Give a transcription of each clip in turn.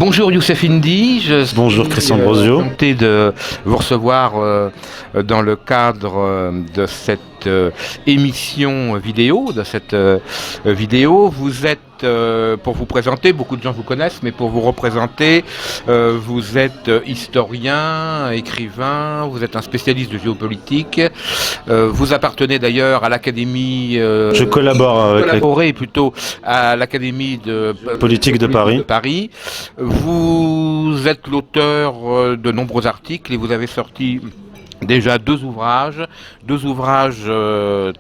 Bonjour Youssef Indy, je suis Bonjour Christian Brosio. enchanté de vous recevoir dans le cadre de cette émission vidéo, Vous êtes, pour vous présenter, beaucoup de gens vous connaissent, mais pour vous représenter, vous êtes historien, écrivain, vous êtes un spécialiste de géopolitique, vous appartenez d'ailleurs à l'Académie... Je collabore avec plutôt à l'Académie de Politique de Paris. Vous êtes l'auteur de nombreux articles et vous avez sorti déjà deux ouvrages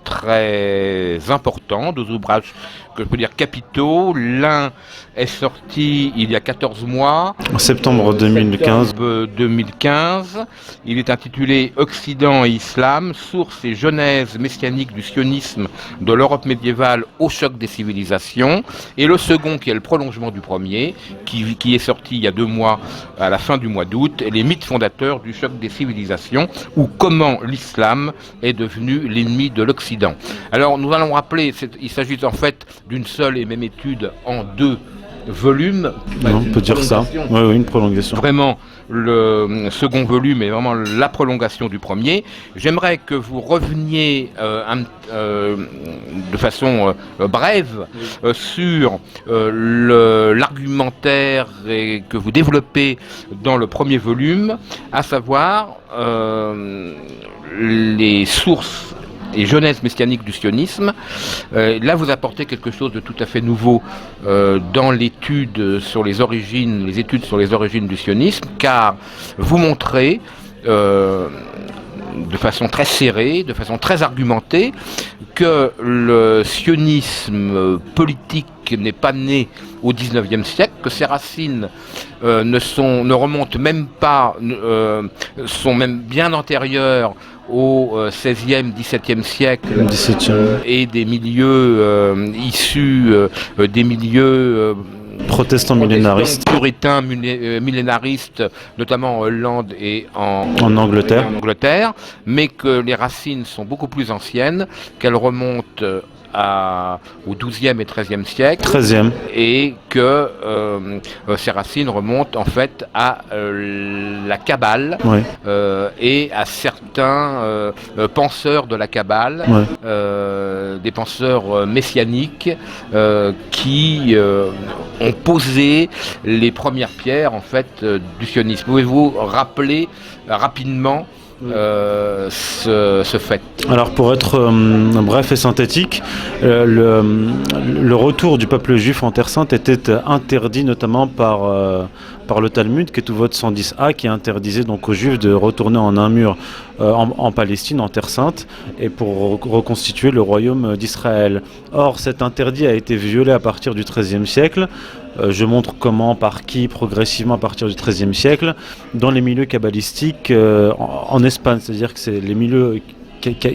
très importants, deux ouvrages que je peux dire capitaux. L'un est sorti il y a 14 mois. En septembre 2015. Il est intitulé Occident et Islam, sources et genèse messianique du sionisme de l'Europe médiévale au choc des civilisations. Et le second, qui est le prolongement du premier, qui est sorti il y a 2 mois, à la fin du mois d'août, les mythes fondateurs du choc des civilisations, ou comment l'islam est devenu l'ennemi de l'Occident. Alors nous allons rappeler, il s'agit en fait d'une seule et même étude en 2 volumes. Non, on peut dire ça. Oui, une prolongation. Vraiment, le second volume est vraiment la prolongation du premier. J'aimerais que vous reveniez de façon brève sur l'argumentaire que vous développez dans le premier volume, à savoir les sources et genèse messianique du sionisme. Là, vous apportez quelque chose de tout à fait nouveau dans l'étude sur les études sur les origines du sionisme, car vous montrez de façon très serrée, de façon très argumentée, que le sionisme politique n'est pas né au XIXe siècle, que ses racines ne remontent même pas, sont même bien antérieures au XVIe, XVIIe siècle, et des milieux issus des milieux protestants millénaristes, puritains millénaristes, notamment en Hollande et en Angleterre, mais que les racines sont beaucoup plus anciennes, qu'elles remontent au XIIe et XIIIe siècle, et que ces racines remontent en fait à la Kabbale, et à certains penseurs de la Kabbale, des penseurs messianiques qui ont posé les premières pierres en fait du sionisme. Pouvez-vous rappeler rapidement ce fait? Alors pour être bref et synthétique, le retour du peuple juif en Terre Sainte était interdit notamment par le Talmud, Ketuvot 110a, qui interdisait donc aux Juifs de retourner en un mur en Palestine, en Terre Sainte, et pour reconstituer le royaume d'Israël. Or, cet interdit a été violé à partir du XIIIe siècle. Je montre comment, par qui, progressivement à partir du XIIIe siècle, dans les milieux kabbalistiques en Espagne, c'est-à-dire que c'est les milieux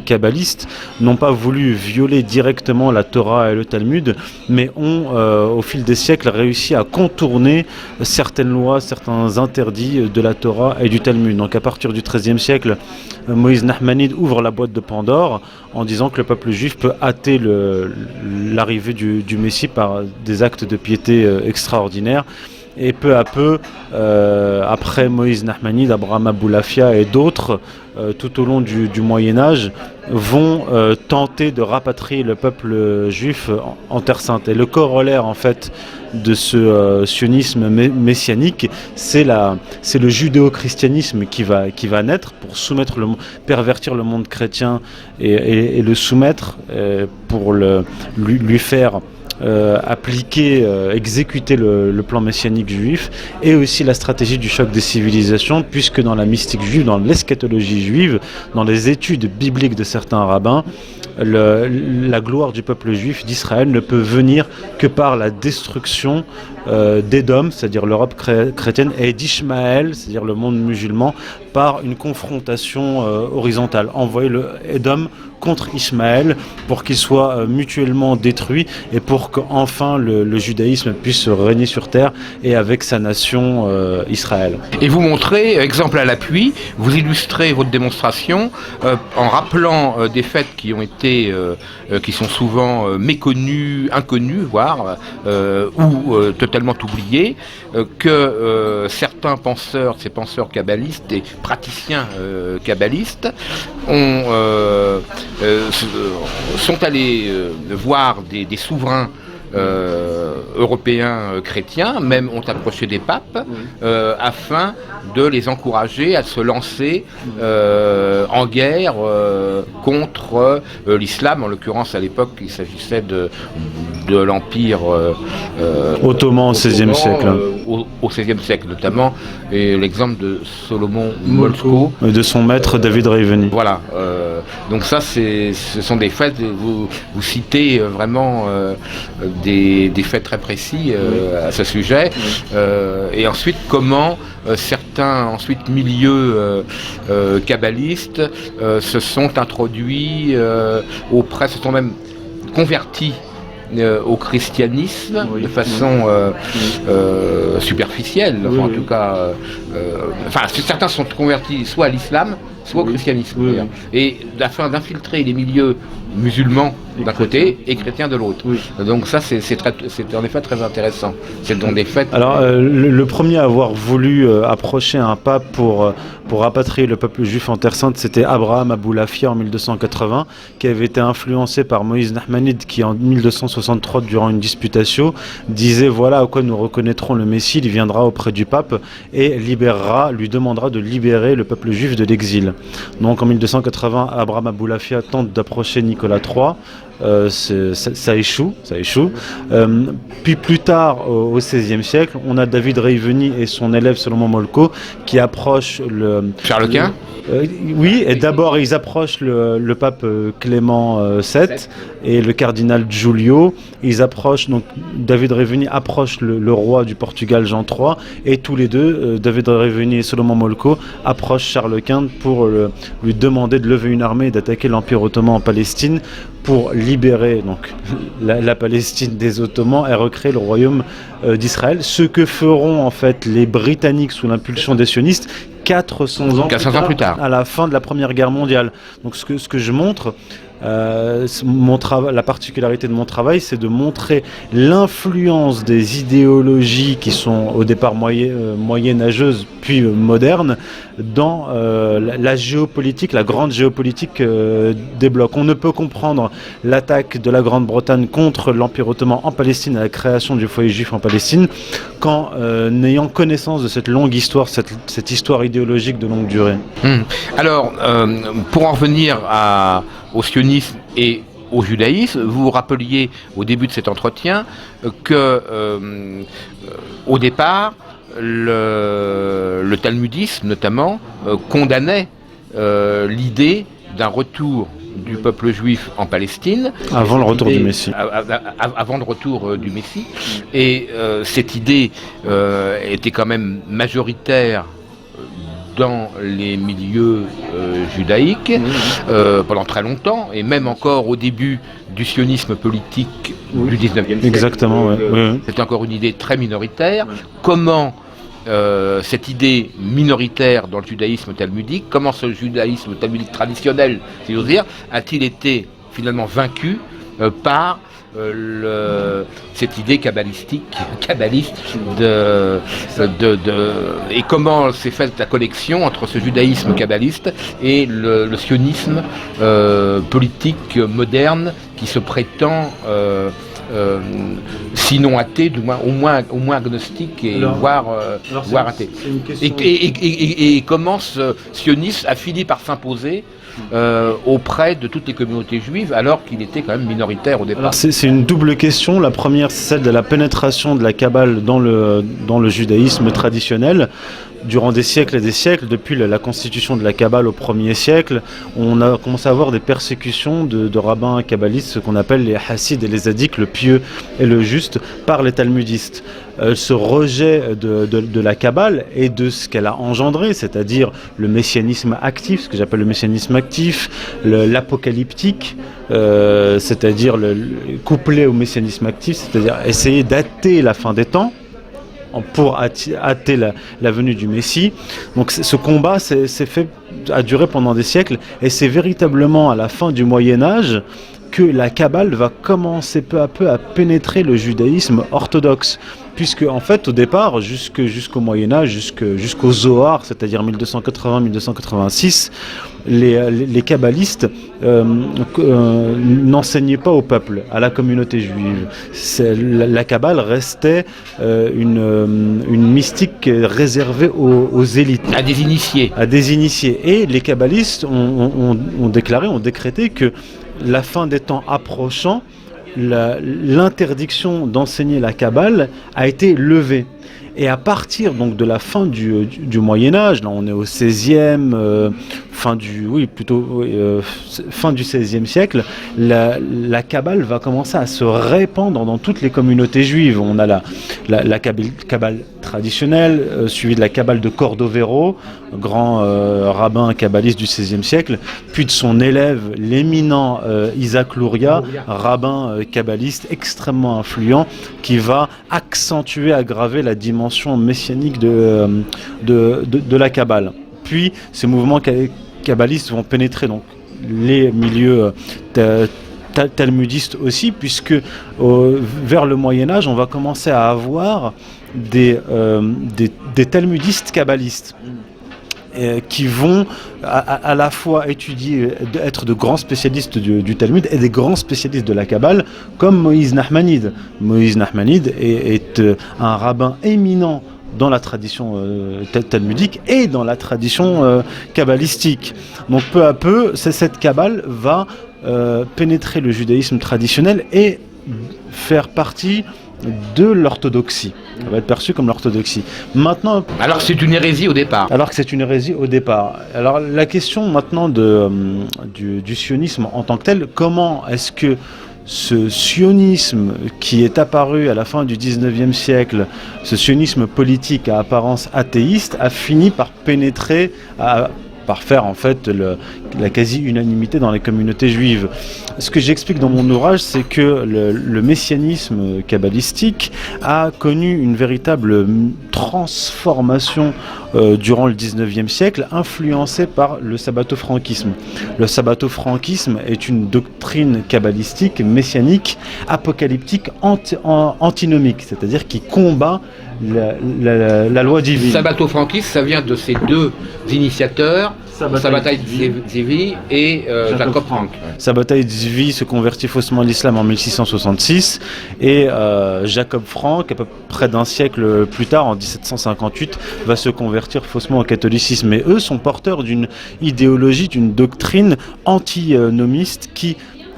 kabbalistes n'ont pas voulu violer directement la Torah et le Talmud, mais ont au fil des siècles réussi à contourner certaines lois, certains interdits de la Torah et du Talmud. Donc à partir du XIIIe siècle, Moïse Nahmanide ouvre la boîte de Pandore en disant que le peuple juif peut hâter l'arrivée du Messie par des actes de piété extraordinaires. Et peu à peu, après Moïse Nahmanide, Abraham Aboulafia et d'autres, tout au long du Moyen-Âge, vont tenter de rapatrier le peuple juif en Terre Sainte. Et le corollaire, en fait, de ce sionisme messianique, c'est le judéo-christianisme qui va naître pour pervertir le monde chrétien et le soumettre pour lui faire appliquer, exécuter le plan messianique juif, et aussi la stratégie du choc des civilisations, puisque dans la mystique juive, dans l'eschatologie juive, dans les études bibliques de certains rabbins, la gloire du peuple juif d'Israël ne peut venir que par la destruction d'Édom, c'est-à-dire l'Europe chrétienne, et d'Ishmaël, c'est-à-dire le monde musulman, par une confrontation horizontale. Envoyer Édom contre Ishmaël pour qu'ils soient mutuellement détruits et pour qu'enfin le judaïsme puisse régner sur terre et avec sa nation Israël. Et vous montrez, exemple à l'appui, vous illustrez votre démonstration en rappelant des faits qui sont souvent méconnus, inconnus, voire ou totalement tellement oubliés que certains penseurs, ces penseurs kabbalistes et praticiens kabbalistes, sont allés voir des souverains européens chrétiens, même ont approché des papes, afin de les encourager à se lancer en guerre contre l'islam. En l'occurrence, à l'époque, il s'agissait de l'Empire ottoman au XVIe siècle. Au XVIe siècle notamment, et l'exemple de Solomon Moltko. Et de son maître David Reiveni. Voilà. Donc ça, ce sont des faits, vous citez vraiment des faits très précis à ce sujet. Et ensuite, comment certains milieux kabbalistes se sont introduits se sont même convertis au christianisme de façon superficielle, en tout cas. Certains sont convertis soit à l'islam, soit au christianisme, et afin d'infiltrer les milieux musulmans d'un côté et chrétiens de l'autre. Donc ça, c'est en effet très intéressant. C'est donc des faits. Alors, le premier à avoir voulu approcher un pape pour rapatrier le peuple juif en Terre Sainte, c'était Abraham Aboulafia en 1280, qui avait été influencé par Moïse Nahmanide, qui en 1263, durant une disputation, disait voilà à quoi nous reconnaîtrons le Messie, il viendra auprès du pape et lui demandera de libérer le peuple juif de l'exil. Donc en 1280, Abraham Aboulafia tente d'approcher Nicolas III. Ça échoue. Puis plus tard, au XVIe siècle, on a David Reiveni et son élève Solomon Moltko qui approchent Charles Quint. Oui, et d'abord ils approchent le pape Clément VII et le cardinal Giulio. Donc David Reiveni approche le roi du Portugal Jean III, et tous les deux, David Reiveni et Solomon Moltko, approchent Charles Quint pour lui demander de lever une armée et d'attaquer l'Empire ottoman en Palestine pour libérer donc la Palestine des Ottomans et recréer le royaume d'Israël. Ce que feront en fait les Britanniques sous l'impulsion des sionistes 400 ans plus tard, à la fin de la Première Guerre mondiale. Donc ce que je montre, la particularité de mon travail, c'est de montrer l'influence des idéologies qui sont au départ moyenâgeuses puis modernes dans la géopolitique, la grande géopolitique des blocs. On ne peut comprendre l'attaque de la Grande-Bretagne contre l'Empire ottoman en Palestine, à la création du foyer juif en Palestine, qu'en ayant connaissance de cette longue histoire, cette histoire idéologique de longue durée. Alors, pour en revenir au sionisme et au judaïsme, vous vous rappeliez au début de cet entretien que au départ, le talmudisme notamment condamnait l'idée d'un retour du peuple juif en Palestine. Avant le retour du Messie. Avant le retour du Messie. Et cette idée était quand même majoritaire dans les milieux judaïques pendant très longtemps, et même encore au début du sionisme politique du 19e siècle. Exactement, oui. C'était encore une idée très minoritaire. Comment cette idée minoritaire dans le judaïsme talmudique, comment ce judaïsme talmudique traditionnel, si j'ose dire, a-t-il été finalement vaincu par cette idée kabbaliste et comment s'est faite la connexion entre ce judaïsme kabbaliste et le sionisme politique moderne qui se prétend sinon athée, au moins agnostique et voire athée. Et comment ce sionisme a fini par s'imposer auprès de toutes les communautés juives, alors qu'il était quand même minoritaire au départ. Alors c'est une double question. La première, c'est celle de la pénétration de la Kabbale dans le judaïsme traditionnel. Durant des siècles et des siècles, depuis la constitution de la Kabbale au 1er siècle, on a commencé à avoir des persécutions de rabbins kabbalistes, ce qu'on appelle les hassides et les zaddiques, le pieux et le juste, par les talmudistes. Ce rejet de la Kabbale et de ce qu'elle a engendré, c'est-à-dire le messianisme actif, ce que j'appelle le messianisme actif, l'apocalyptique, c'est-à-dire couplé au messianisme actif, c'est-à-dire essayer d'ater la fin des temps, pour hâter la venue du Messie. Donc ce combat a duré pendant des siècles, et c'est véritablement à la fin du Moyen-Âge que la Kabbale va commencer peu à peu à pénétrer le judaïsme orthodoxe. Puisque, en fait, au départ, jusqu'au Moyen-Âge, jusqu'au Zohar, c'est-à-dire 1280-1286, les kabbalistes n'enseignaient pas au peuple, à la communauté juive. La Kabbale restait une mystique réservée aux élites. À des initiés. À des initiés. Et les kabbalistes ont décrété que la fin des temps approchant, l'interdiction d'enseigner la Kabbale a été levée. Et à partir donc de la fin du Moyen-Âge, là on est au 16e, fin du XVIe siècle, la Kabbale va commencer à se répandre dans toutes les communautés juives. On a la Kabbale traditionnelle, suivie de la Kabbale de Cordovero, grand rabbin kabbaliste du XVIe siècle, puis de son élève, l'éminent Isaac Luria, rabbin kabbaliste extrêmement influent, qui va aggraver la dimension messianique de la Kabbale. Puis ces mouvements kabbalistes vont pénétrer donc les milieux talmudistes aussi, puisque vers le Moyen-Âge, on va commencer à avoir des talmudistes kabbalistes qui vont à la fois étudier, être de grands spécialistes du Talmud et des grands spécialistes de la Kabbale, comme Moïse Nachmanide. Moïse Nachmanide est un rabbin éminent dans la tradition talmudique et dans la tradition kabbalistique. Donc peu à peu, cette Kabbale va pénétrer le judaïsme traditionnel et faire partie de l'orthodoxie. Ça va être perçu comme l'orthodoxie. Maintenant, alors que c'est une hérésie au départ. Alors la question maintenant du sionisme en tant que tel, comment est-ce que ce sionisme qui est apparu à la fin du 19e siècle, ce sionisme politique à apparence athéiste, a fini par pénétrer, par faire en fait la quasi-unanimité dans les communautés juives. Ce que j'explique dans mon ouvrage, c'est que le messianisme kabbalistique a connu une véritable transformation durant le 19e siècle, influencée par le sabbato-franquisme. Le sabbato-franquisme est une doctrine kabbalistique, messianique, apocalyptique, antinomique, c'est-à-dire qui combat la loi divine. Sabbato-franquisme, ça vient de ces deux initiateurs, Sabbatai Tzvi et Jacob Frank. Sabbatai Tzvi se convertit faussement à l'islam en 1666 et Jacob Frank, à peu près d'un siècle plus tard, en 1758, va se convertir faussement au catholicisme. Et eux sont porteurs d'une idéologie, d'une doctrine antinomiste qui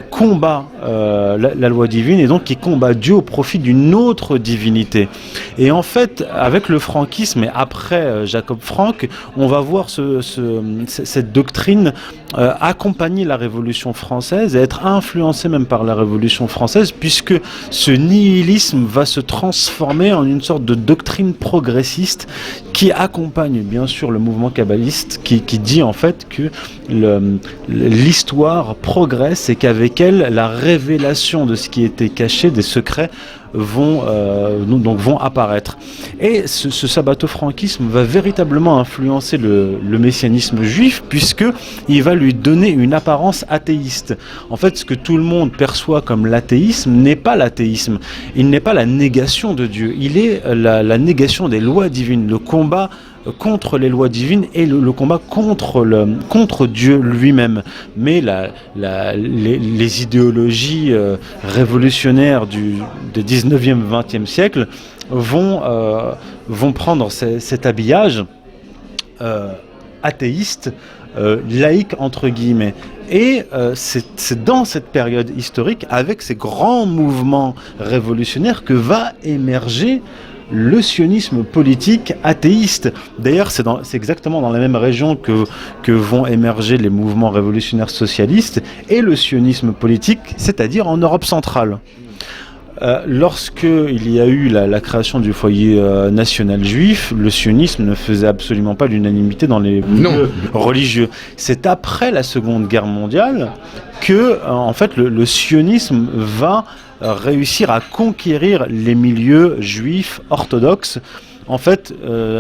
combat la loi divine et donc qui combat Dieu au profit d'une autre divinité. Et en fait, avec le franquisme et après Jacob Frank, on va voir cette doctrine accompagner la Révolution française et être influencée même par la Révolution française, puisque ce nihilisme va se transformer en une sorte de doctrine progressiste qui accompagne bien sûr le mouvement kabbaliste, qui dit en fait que l'histoire progresse et qu'avec elle, la révélation de ce qui était caché, des secrets, vont apparaître. Et ce sabbato-franquisme va véritablement influencer le messianisme juif, puisqu'il va lui donner une apparence athéiste. En fait, ce que tout le monde perçoit comme l'athéisme n'est pas l'athéisme. Il n'est pas la négation de Dieu. Il est la négation des lois divines, le combat contre les lois divines et le combat contre Dieu lui-même. Mais les idéologies révolutionnaires des 19e, 20e siècle vont prendre cet habillage athéiste, laïque entre guillemets. Et c'est dans cette période historique, avec ces grands mouvements révolutionnaires, que va émerger le sionisme politique athéiste. D'ailleurs, c'est exactement dans la même région que vont émerger les mouvements révolutionnaires socialistes et le sionisme politique, c'est-à-dire en Europe centrale. Lorsqu'il y a eu la création du foyer national juif, le sionisme ne faisait absolument pas l'unanimité dans les milieux religieux. C'est après la Seconde Guerre mondiale que, en fait, le sionisme va réussir à conquérir les milieux juifs orthodoxes en fait,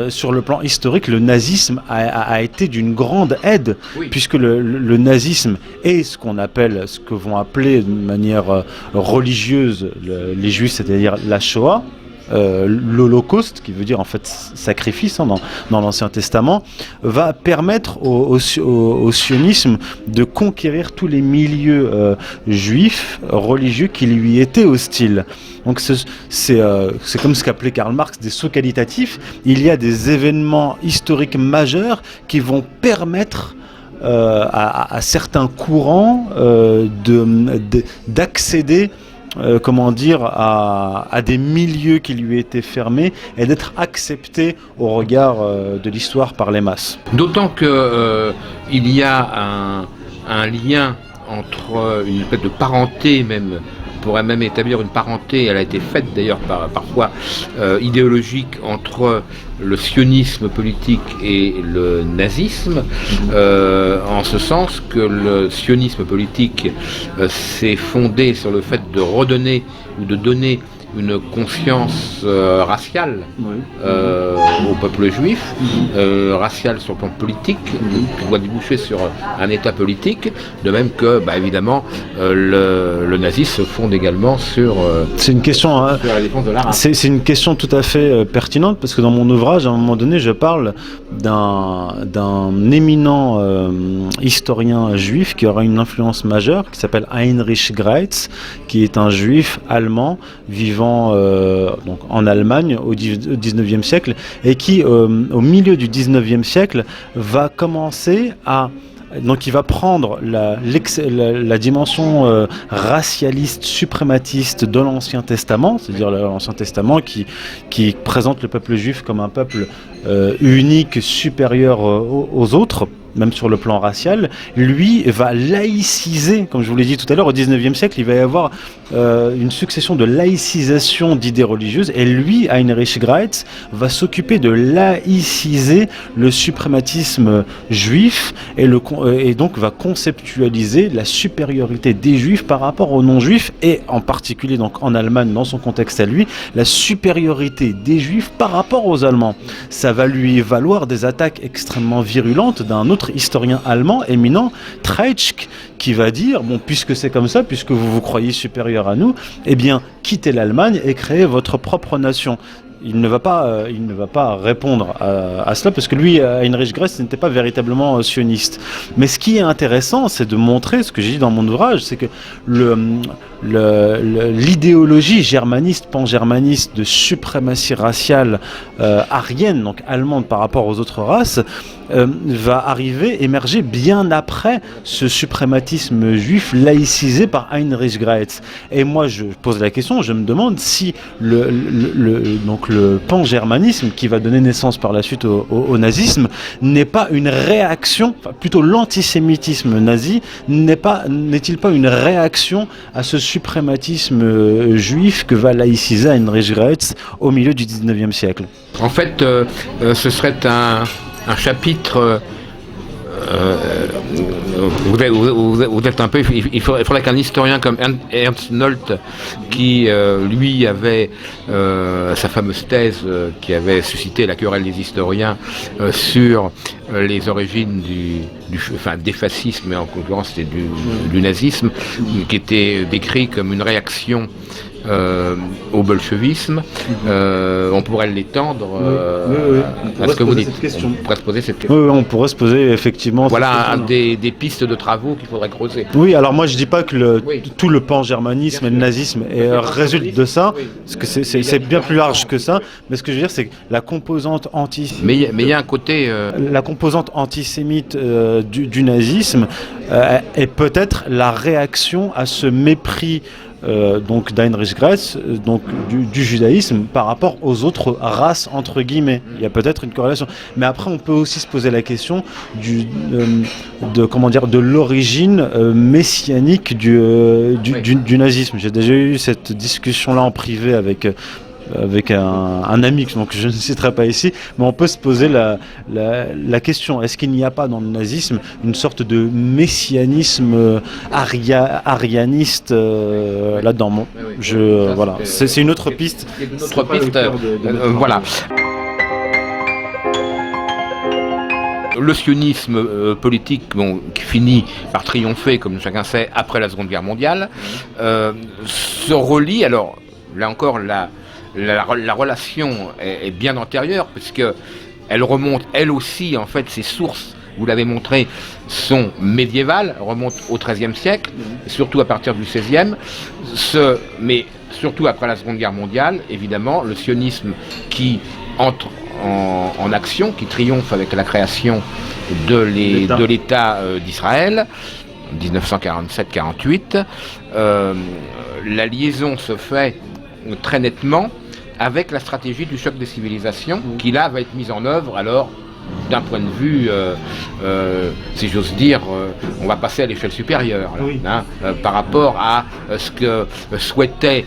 sur le plan historique, le nazisme a été d'une grande aide, puisque le nazisme est ce que vont appeler de manière religieuse les Juifs, c'est-à-dire la Shoah. L'Holocauste, qui veut dire en fait sacrifice dans l'Ancien Testament, va permettre au sionisme de conquérir tous les milieux juifs, religieux qui lui étaient hostiles. Donc c'est comme ce qu'appelait Karl Marx des sauts qualitatifs. Il y a des événements historiques majeurs qui vont permettre à certains courants d'accéder à des milieux qui lui étaient fermés et d'être accepté au regard de l'histoire par les masses. D'autant que il y a un lien entre une espèce de parenté même. On pourrait même établir une parenté, elle a été faite d'ailleurs parfois idéologique entre le sionisme politique et le nazisme, en ce sens que le sionisme politique s'est fondé sur le fait de redonner ou de donner une conscience raciale au peuple juif, raciale sur le plan politique, qui doit déboucher sur un État politique, de même que, évidemment, le nazisme se fonde également sur la défense de la race. C'est une question tout à fait pertinente, parce que dans mon ouvrage, à un moment donné, je parle d'un éminent historien juif qui aura une influence majeure, qui s'appelle Heinrich Graetz, qui est un juif allemand vivant donc en Allemagne au XIXe siècle, et qui au milieu du XIXe siècle va commencer donc il va prendre la dimension racialiste, suprématiste de l'Ancien Testament, c'est-à-dire l'Ancien Testament qui présente le peuple juif comme un peuple unique, supérieur aux autres, même sur le plan racial. Lui va laïciser, comme je vous l'ai dit tout à l'heure, au XIXe siècle, il va y avoir une succession de laïcisation d'idées religieuses, et lui, Heinrich Graetz, va s'occuper de laïciser le suprématisme juif, et donc va conceptualiser la supériorité des juifs par rapport aux non-juifs, et en particulier donc en Allemagne, dans son contexte à lui, la supériorité des juifs par rapport aux Allemands. Ça va lui valoir des attaques extrêmement virulentes d'un autre historien allemand éminent, Treitschke, qui va dire, bon, puisque c'est comme ça, puisque vous vous croyez supérieur à nous, eh bien, quittez l'Allemagne et créez votre propre nation. Il ne va pas répondre à cela, parce que lui, Heinrich Graetz, n'était pas véritablement sioniste. Mais ce qui est intéressant, c'est de montrer, ce que j'ai dit dans mon ouvrage, c'est que l'idéologie germaniste, pan-germaniste de suprématie raciale aryenne, donc allemande par rapport aux autres races, va émerger bien après ce suprématisme juif laïcisé par Heinrich Graetz. Et moi, je pose la question, je me demande si donc le pan-germanisme, qui va donner naissance par la suite au nazisme, n'est pas une réaction, enfin plutôt l'antisémitisme nazi, n'est-il pas une réaction à ce suprématisme juif que va laïciser Heinrich Graetz au milieu du XIXe siècle? En fait, ce serait un chapitre. Vous êtes un peu. Il faudrait qu'un historien comme Ernst Nolte, qui lui avait sa fameuse thèse qui avait suscité la querelle des historiens sur les origines des fascismes, mais en l'occurrence c'était du nazisme, qui était décrit comme une réaction au bolchevisme. On pourrait l'étendre à ce que vous dites. On pourrait se poser cette question. Oui, on pourrait se poser effectivement. Voilà des pistes de travaux qu'il faudrait creuser. Oui, alors moi je dis pas que tout le pan-germanisme et le nazisme résulte de ça, parce que c'est bien plus large que ça. Mais ce que je veux dire, c'est que la composante antisémite. Mais il y a un côté. La composante antisémite du nazisme est peut-être la réaction à ce mépris. Donc d'Heinrich Graetz, donc du judaïsme par rapport aux autres races entre guillemets. Il y a peut-être une corrélation. Mais après, on peut aussi se poser la question de l'origine messianique du nazisme. J'ai déjà eu cette discussion-là en privé avec un ami, donc je ne citerai pas ici, mais on peut se poser la question, est-ce qu'il n'y a pas dans le nazisme une sorte de messianisme arianiste là-dedans? Voilà, c'est une autre piste. Voilà. le sionisme politique qui finit par triompher, comme chacun sait, après la Seconde Guerre mondiale, se relie, alors là encore la relation est bien antérieure, puisque elle remonte elle aussi, en fait, ses sources, vous l'avez montré, sont médiévales, remontent au XIIIe siècle, surtout à partir du XVIe, mais surtout après la Seconde Guerre mondiale, évidemment, le sionisme qui entre en action, qui triomphe avec la création de l'État d'Israël, 1947-48, la liaison se fait très nettement avec la stratégie du choc des civilisations, qui là va être mise en œuvre alors d'un point de vue, si j'ose dire, on va passer à l'échelle supérieure, là, oui. Par rapport à ce que souhaitait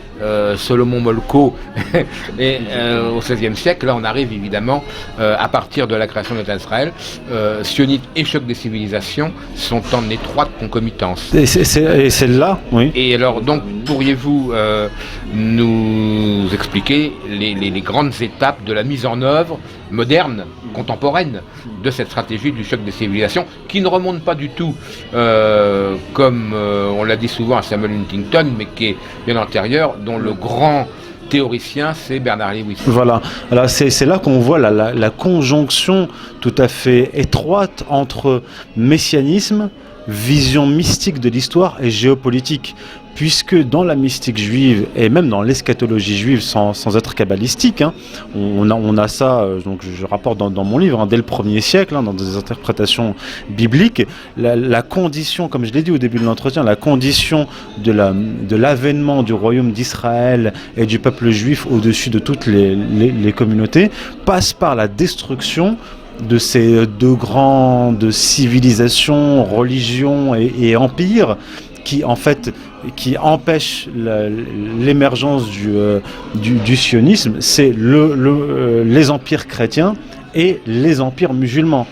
Salomon Molko et, au XVIe siècle. Là, on arrive évidemment à partir de la création de l'État d'Israël. Sionite et choc des civilisations sont en étroite concomitance. Et c'est là, oui. Et alors, donc, pourriez-vous nous expliquer les grandes étapes de la mise en œuvre moderne, contemporaine, de cette stratégie du choc des civilisations, qui ne remonte pas du tout, comme on l'a dit souvent à Samuel Huntington, mais qui est bien antérieure, dont le grand théoricien, c'est Bernard Lewis. Voilà, alors c'est là qu'on voit la conjonction tout à fait étroite entre messianisme, vision mystique de l'histoire et géopolitique. Puisque dans la mystique juive et même dans l'eschatologie juive, sans être kabbalistique, on a ça, donc je rapporte dans mon livre, dès le 1er siècle, dans des interprétations bibliques, la condition, comme je l'ai dit au début de l'entretien, la condition de l'avènement du royaume d'Israël et du peuple juif au-dessus de toutes les communautés passe par la destruction de ces deux grandes civilisations, religions et empires, qui en fait empêche l'émergence du sionisme, c'est les empires chrétiens et les empires musulmans.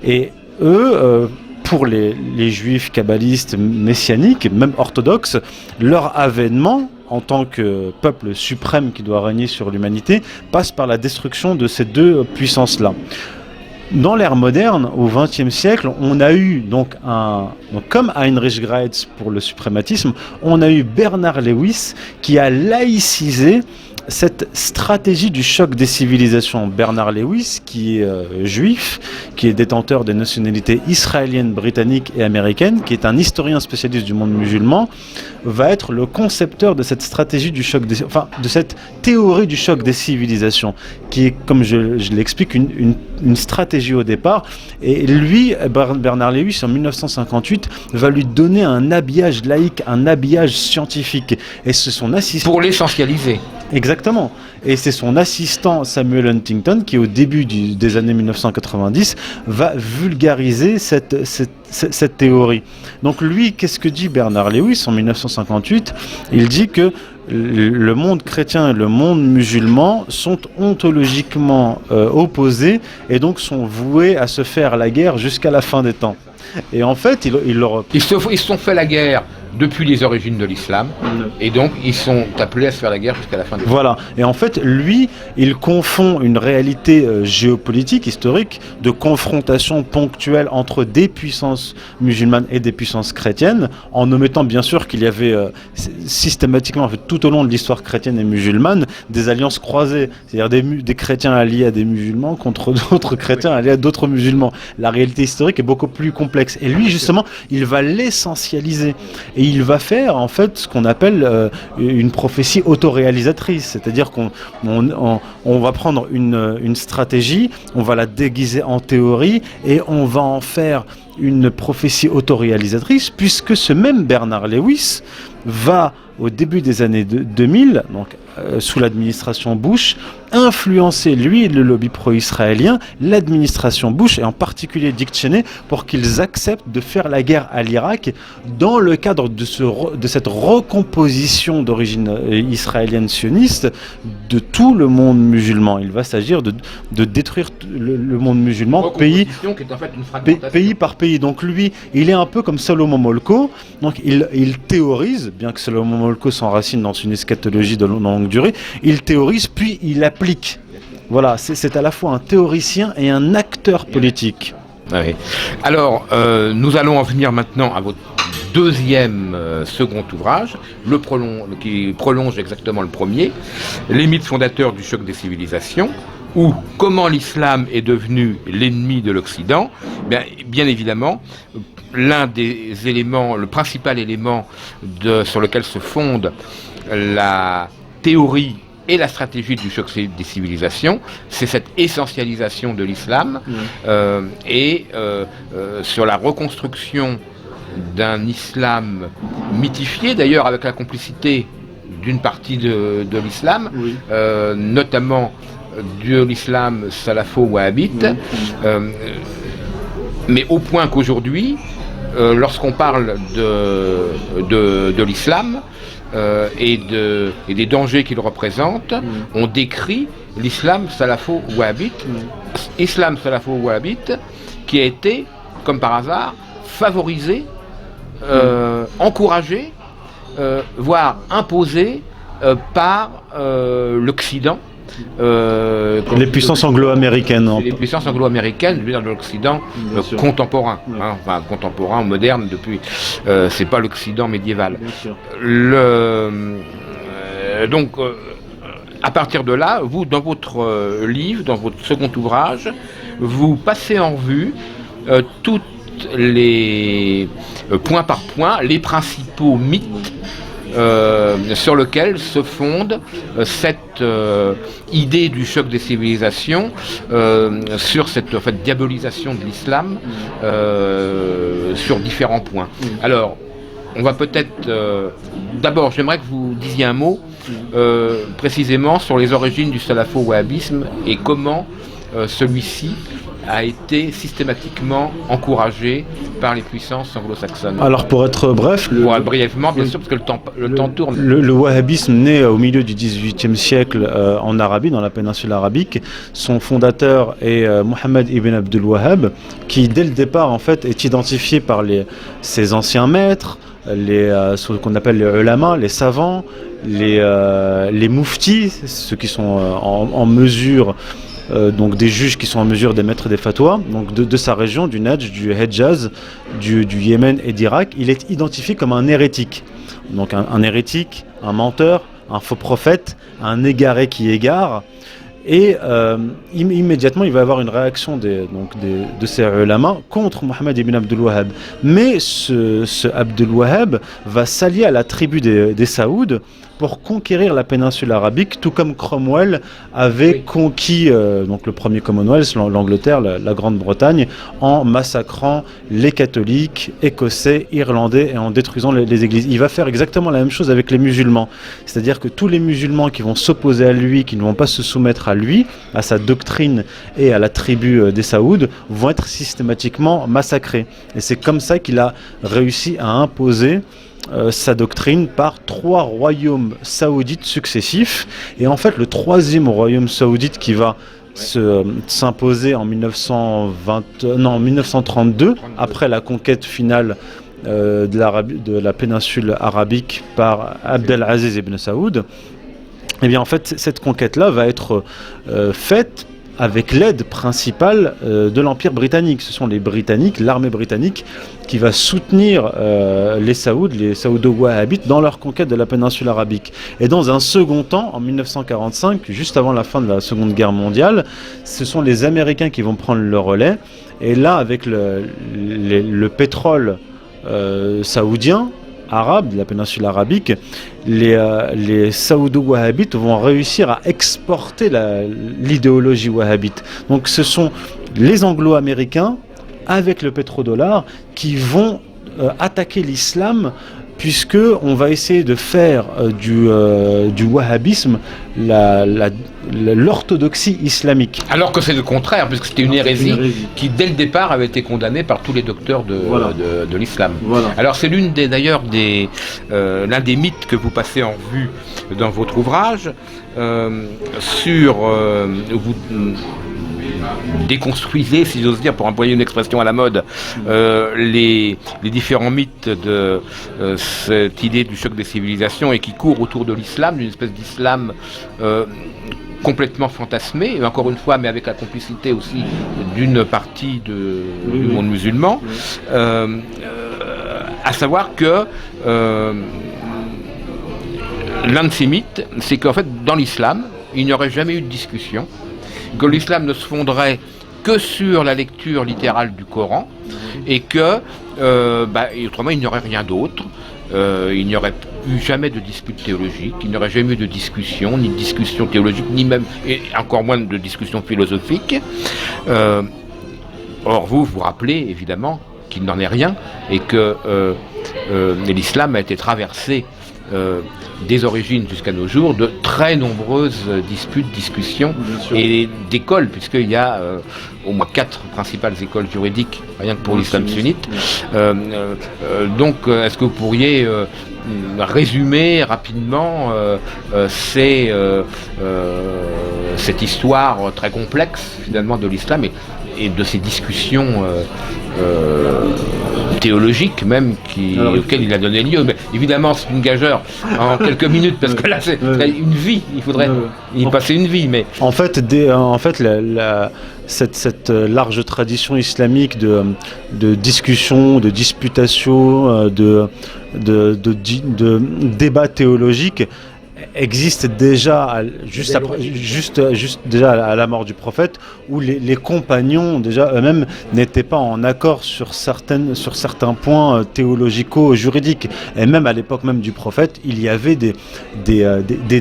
Et eux, pour les juifs kabbalistes messianiques, même orthodoxes, leur avènement en tant que peuple suprême qui doit régner sur l'humanité passe par la destruction de ces deux puissances-là. Dans l'ère moderne, au XXe siècle, on a eu donc comme Heinrich Graetz pour le suprématisme, on a eu Bernard Lewis qui a laïcisé cette stratégie du choc des civilisations. Bernard Lewis, qui est juif, qui est détenteur des nationalités israélienne, britannique et américaine, qui est un historien spécialiste du monde musulman, va être le concepteur de cette stratégie du choc de cette théorie du choc des civilisations, qui est, comme je l'explique, une stratégie au départ. Et lui, Bernard Lewis, en 1958, va lui donner un habillage laïque, un habillage scientifique. Et c'est son assistant... Pour l'essentialiser. Exactement. Et c'est son assistant Samuel Huntington qui, au début des années 1990, va vulgariser cette théorie. Donc lui, qu'est-ce que dit Bernard Lewis en 1958 ? Il dit que le monde chrétien et le monde musulman sont ontologiquement opposés et donc sont voués à se faire la guerre jusqu'à la fin des temps. Et en fait, ils se sont fait la guerre depuis les origines de l'islam, et donc ils sont appelés à se faire la guerre jusqu'à la fin des temps. Voilà, et en fait, lui, il confond une réalité géopolitique, historique, de confrontation ponctuelle entre des puissances musulmanes et des puissances chrétiennes, en omettant bien sûr qu'il y avait systématiquement, en fait, tout au long de l'histoire chrétienne et musulmane, des alliances croisées, c'est-à-dire des chrétiens alliés à des musulmans contre d'autres chrétiens alliés à d'autres musulmans. La réalité historique est beaucoup plus complexe. Et lui, justement, il va l'essentialiser. Et il va faire, en fait, ce qu'on appelle une prophétie autoréalisatrice. C'est-à-dire qu'on va prendre une stratégie, on va la déguiser en théorie et on va en faire une prophétie autoréalisatrice, puisque ce même Bernard Lewis va, au début des années 2000, donc sous l'administration Bush, influencer, lui, le lobby pro-israélien, l'administration Bush, et en particulier Dick Cheney, pour qu'ils acceptent de faire la guerre à l'Irak dans le cadre de cette recomposition d'origine israélienne sioniste de tout le monde musulman. Il va s'agir de détruire le monde musulman pays, qui est en fait une pays par pays. Donc lui, il est un peu comme Salomon Molko, donc il théorise, bien que Salomon Molko s'enracine dans une eschatologie de longue durée, il théorise puis il applique. Voilà, c'est à la fois un théoricien et un acteur politique. Oui. Alors, nous allons en venir maintenant à votre deuxième second ouvrage, qui prolonge exactement le premier, Les mythes fondateurs du choc des civilisations, ou comment l'islam est devenu l'ennemi de l'Occident. Bien évidemment, l'un des éléments, le principal élément sur lequel se fonde la théorie et la stratégie du choc des civilisations, c'est cette essentialisation de l'islam et sur la reconstruction d'un islam mythifié, d'ailleurs avec la complicité d'une partie de l'islam, notamment de l'islam salafo-wahhabite, mais au point qu'aujourd'hui, lorsqu'on parle de l'islam et des dangers qu'il représente, on décrit l'islam salafo-wahhabite, islam salafo-wahhabite qui a été, comme par hasard, favorisé, encouragé, voire imposé par l'Occident. Les puissances anglo-américaines. Les puissances anglo-américaines, je veux dire de l'Occident contemporain, enfin contemporain, moderne depuis. C'est pas l'Occident médiéval. Donc, à partir de là, vous, dans votre livre, dans votre second ouvrage, vous passez en revue toutes les point par point les principaux mythes sur lequel se fonde cette idée du choc des civilisations, sur cette diabolisation de l'islam sur différents points. Alors, on va peut-être... d'abord, j'aimerais que vous disiez un mot précisément sur les origines du salafo-wahhabisme et comment celui-ci a été systématiquement encouragé par les puissances anglo-saxonnes. Alors pour être bref... brièvement, bien sûr, parce que le temps tourne. Le wahhabisme naît au milieu du XVIIIe siècle en Arabie, dans la péninsule arabique. Son fondateur est Mohammed ibn Abdul Wahhab, qui dès le départ en fait est identifié par ses anciens maîtres, ce qu'on appelle les ulama, les savants, les muftis, ceux qui sont en mesure... donc des juges qui sont en mesure d'émettre des fatwas, donc de sa région, du Najd, du Hedjaz, du Yémen et d'Irak. Il est identifié comme un hérétique. Donc un hérétique, un menteur, un faux prophète, un égaré qui égare. Et immédiatement, il va y avoir une réaction de ces ulama contre Mohammed ibn Abdul Wahhab. Mais ce Abdul Wahhab va s'allier à la tribu des Saouds pour conquérir la péninsule arabique, tout comme Cromwell avait conquis donc le premier Commonwealth, l'Angleterre, la Grande-Bretagne, en massacrant les catholiques, écossais, irlandais et en détruisant les églises. Il va faire exactement la même chose avec les musulmans. C'est-à-dire que tous les musulmans qui vont s'opposer à lui, qui ne vont pas se soumettre à lui, à sa doctrine et à la tribu des Saouds, vont être systématiquement massacrés. Et c'est comme ça qu'il a réussi à imposer sa doctrine par 3 royaumes saoudites successifs. Et en fait, le 3e royaume saoudite qui va s'imposer en 1932, après la conquête finale de la péninsule arabique par Abdelaziz ibn Saoud, et bien en fait, cette conquête-là va être faite avec l'aide principale de l'Empire britannique. Ce sont les Britanniques, l'armée britannique, qui va soutenir les Saoudo-Wahhabites dans leur conquête de la péninsule arabique. Et dans un second temps, en 1945, juste avant la fin de la Seconde Guerre mondiale, ce sont les Américains qui vont prendre le relais. Et là, avec le pétrole saoudien, arabe, de la péninsule arabique, les saoudo-wahhabites vont réussir à exporter l'idéologie wahhabite. Donc ce sont les anglo-américains, avec le pétrodollar, qui vont attaquer l'islam, puisque on va essayer de faire du wahhabisme l'orthodoxie islamique. Alors que c'est le contraire, puisque c'était une hérésie qui, dès le départ, avait été condamnée par tous les docteurs de l'islam. Voilà. Alors c'est l'un des mythes que vous passez en revue dans votre ouvrage, déconstruisez, si j'ose dire, pour employer une expression à la mode, les différents mythes de cette idée du choc des civilisations et qui court autour de l'islam, d'une espèce d'islam complètement fantasmé, et encore une fois, mais avec la complicité aussi d'une partie du monde musulman, à savoir que l'un de ces mythes, c'est qu'en fait, dans l'islam, il n'y aurait jamais eu de discussion, que l'islam ne se fonderait que sur la lecture littérale du Coran, et que, autrement, il n'y aurait rien d'autre. Il n'y aurait eu jamais de dispute théologique, il n'y aurait jamais eu de discussion, ni de discussion théologique, ni même, et encore moins de discussion philosophique. Or, vous rappelez, évidemment, qu'il n'en est rien, et que l'islam a été traversé des origines jusqu'à nos jours de très nombreuses disputes, discussions et d'écoles, puisqu'il y a au moins 4 principales écoles juridiques, rien que pour l'islam sunnite. Donc, est-ce que vous pourriez résumer rapidement cette histoire très complexe, finalement, de l'islam et de ces discussions théologique même auquel il a donné lieu. Mais évidemment, c'est une gageure en quelques minutes, parce que là, c'est une vie. Il faudrait y passer une vie. Mais en fait, cette large tradition islamique de discussion, de disputation, de débat théologique existe déjà déjà à la mort du prophète, où les compagnons déjà eux-mêmes n'étaient pas en accord sur certains points théologico-juridiques, et même à l'époque même du prophète, il y avait des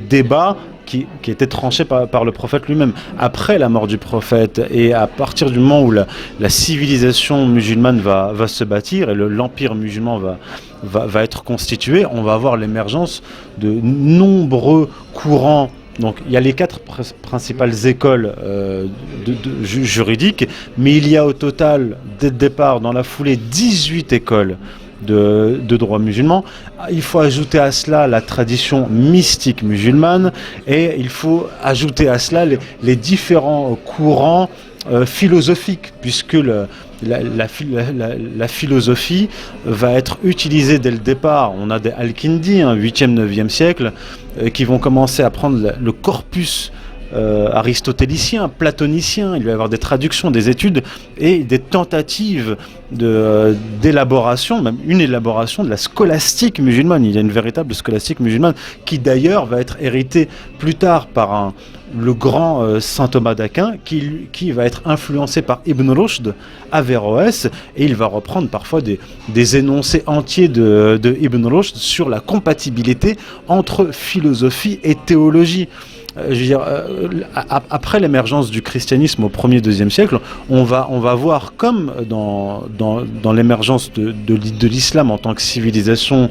débats qui étaient tranchés par le prophète lui-même. Après la mort du prophète, et à partir du moment où la civilisation musulmane va se bâtir et l'empire musulman va être constitué, on va avoir l'émergence de nombreux courants. Donc il y a les 4 principales écoles juridiques, mais il y a au total, dès le départ, dans la foulée, 18 écoles de droit musulman. Il faut ajouter à cela la tradition mystique musulmane, et il faut ajouter à cela les différents courants philosophiques, puisque la philosophie va être utilisée dès le départ. On a des Al-Kindi, 8e, 9e siècle, qui vont commencer à prendre le corpus aristotélicien, platonicien. Il va y avoir des traductions, des études et des tentatives d'élaboration, même une élaboration de la scolastique musulmane. Il y a une véritable scolastique musulmane qui d'ailleurs va être héritée plus tard par le grand saint Thomas d'Aquin, qui va être influencé par Ibn Rushd, Averroès, et il va reprendre parfois des énoncés entiers de Ibn Rushd sur la compatibilité entre philosophie et théologie. Je veux dire, après l'émergence du christianisme au 1er, 2e siècle, on va voir, comme dans l'émergence de l'islam en tant que civilisation,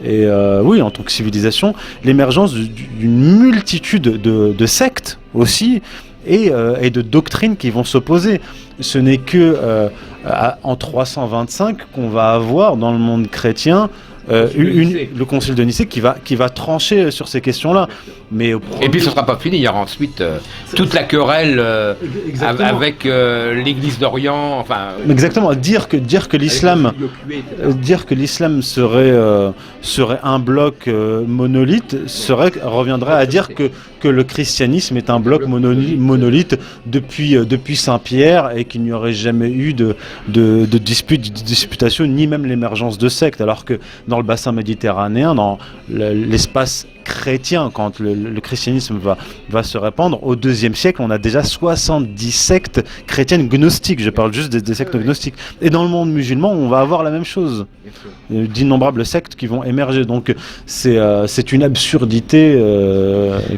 et en tant que civilisation, l'émergence d'une multitude de sectes aussi, et de doctrines qui vont s'opposer. Ce n'est que en 325 qu'on va avoir dans le monde chrétien le concile de Nicée qui va trancher sur ces questions-là. Mais et puis ce ne sera pas fini, il y aura ensuite toute la querelle avec l'Église d'Orient. Enfin, exactement, dire que l'islam serait un bloc monolithe reviendrait à dire que le christianisme est un bloc monolithe depuis Saint-Pierre, et qu'il n'y aurait jamais eu de disputation, ni même l'émergence de sectes, alors que dans le bassin méditerranéen, dans l'espace chrétien, quand le christianisme va se répandre, au 2e siècle, on a déjà 70 sectes chrétiennes gnostiques. Je parle juste des sectes gnostiques. Et dans le monde musulman, on va avoir la même chose. D'innombrables sectes qui vont émerger. Donc c'est une absurdité.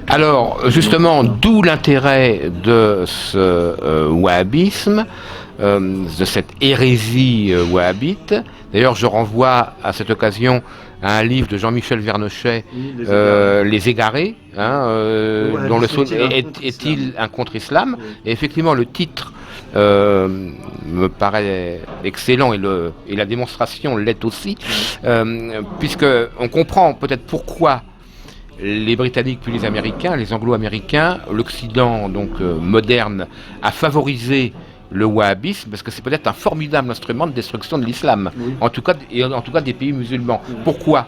Alors, justement, d'où l'intérêt de ce wahhabisme, de cette hérésie wahhabite. D'ailleurs, je renvoie à cette occasion à un livre de Jean-Michel Vernochet, Les Égarés, dont le son est-il un contre-islam? Et effectivement, le titre me paraît excellent, et la démonstration l'est aussi, puisque on comprend peut-être pourquoi les Britanniques puis les Américains, les Anglo-Américains, l'Occident donc moderne, a favorisé le wahhabisme parce que c'est peut-être un formidable instrument de destruction de l'islam, en tout cas des pays musulmans. Pourquoi ?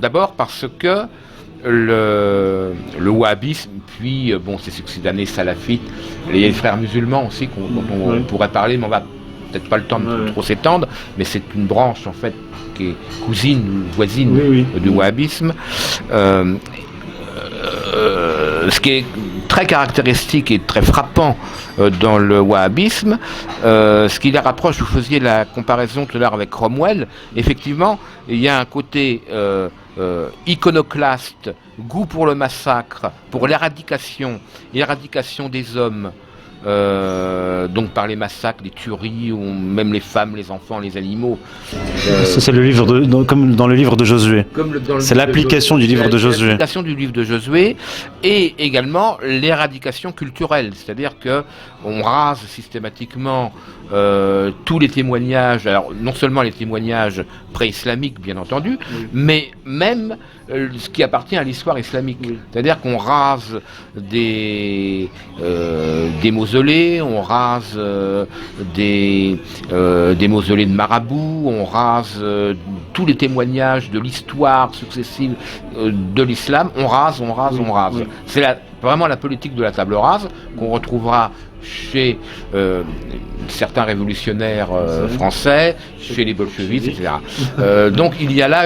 D'abord parce que le wahhabisme, puis ses succédanés salafites, les frères musulmans aussi dont on pourrait parler, mais on va peut-être pas le temps de trop s'étendre, mais c'est une branche en fait qui est voisine du wahhabisme. Ce qui est très caractéristique et très frappant dans le wahhabisme, ce qui les rapproche, vous faisiez la comparaison tout à l'heure avec Cromwell, effectivement, il y a un côté iconoclaste, goût pour le massacre, pour l'éradication des hommes, donc par les massacres, les tueries, ou même les femmes, les enfants, les animaux. C'est le livre comme dans le livre de Josué. C'est l'application du livre de Josué. L'application du livre de Josué et également l'éradication culturelle, c'est-à-dire que on rase systématiquement tous les témoignages. Alors non seulement les témoignages pré-islamiques, bien entendu, mais même ce qui appartient à l'histoire islamique. C'est-à-dire qu'on rase des mausolées, on rase des mausolées de marabouts, on rase tous les témoignages de l'histoire successive de l'islam, on rase. C'est vraiment la politique de la table rase qu'on retrouvera chez certains révolutionnaires français, chez les bolcheviks, etc. Donc il y a là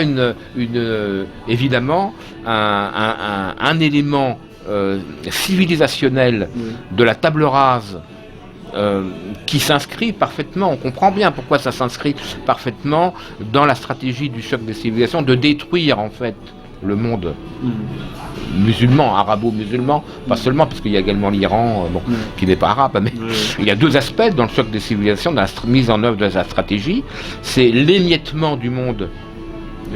évidemment un élément civilisationnel de la table rase qui s'inscrit parfaitement, on comprend bien pourquoi ça s'inscrit parfaitement dans la stratégie du choc des civilisations, de détruire en fait le monde musulman, arabo-musulman, pas seulement, parce qu'il y a également l'Iran, qui n'est pas arabe, mais il y a deux aspects dans le choc des civilisations, dans la mise en œuvre de la stratégie, c'est l'émiettement du monde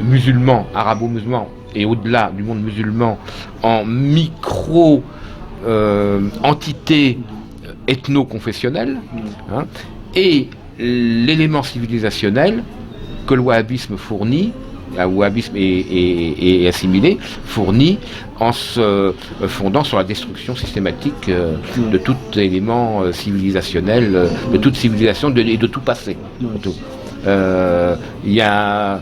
musulman, arabo-musulman, et au-delà du monde musulman, en micro-entités ethno-confessionnelles, et l'élément civilisationnel que le wahhabisme fournit, le wahhabisme est assimilé, fournit en se fondant sur la destruction systématique de tout élément civilisationnel, de toute civilisation et de tout passé. Il y a...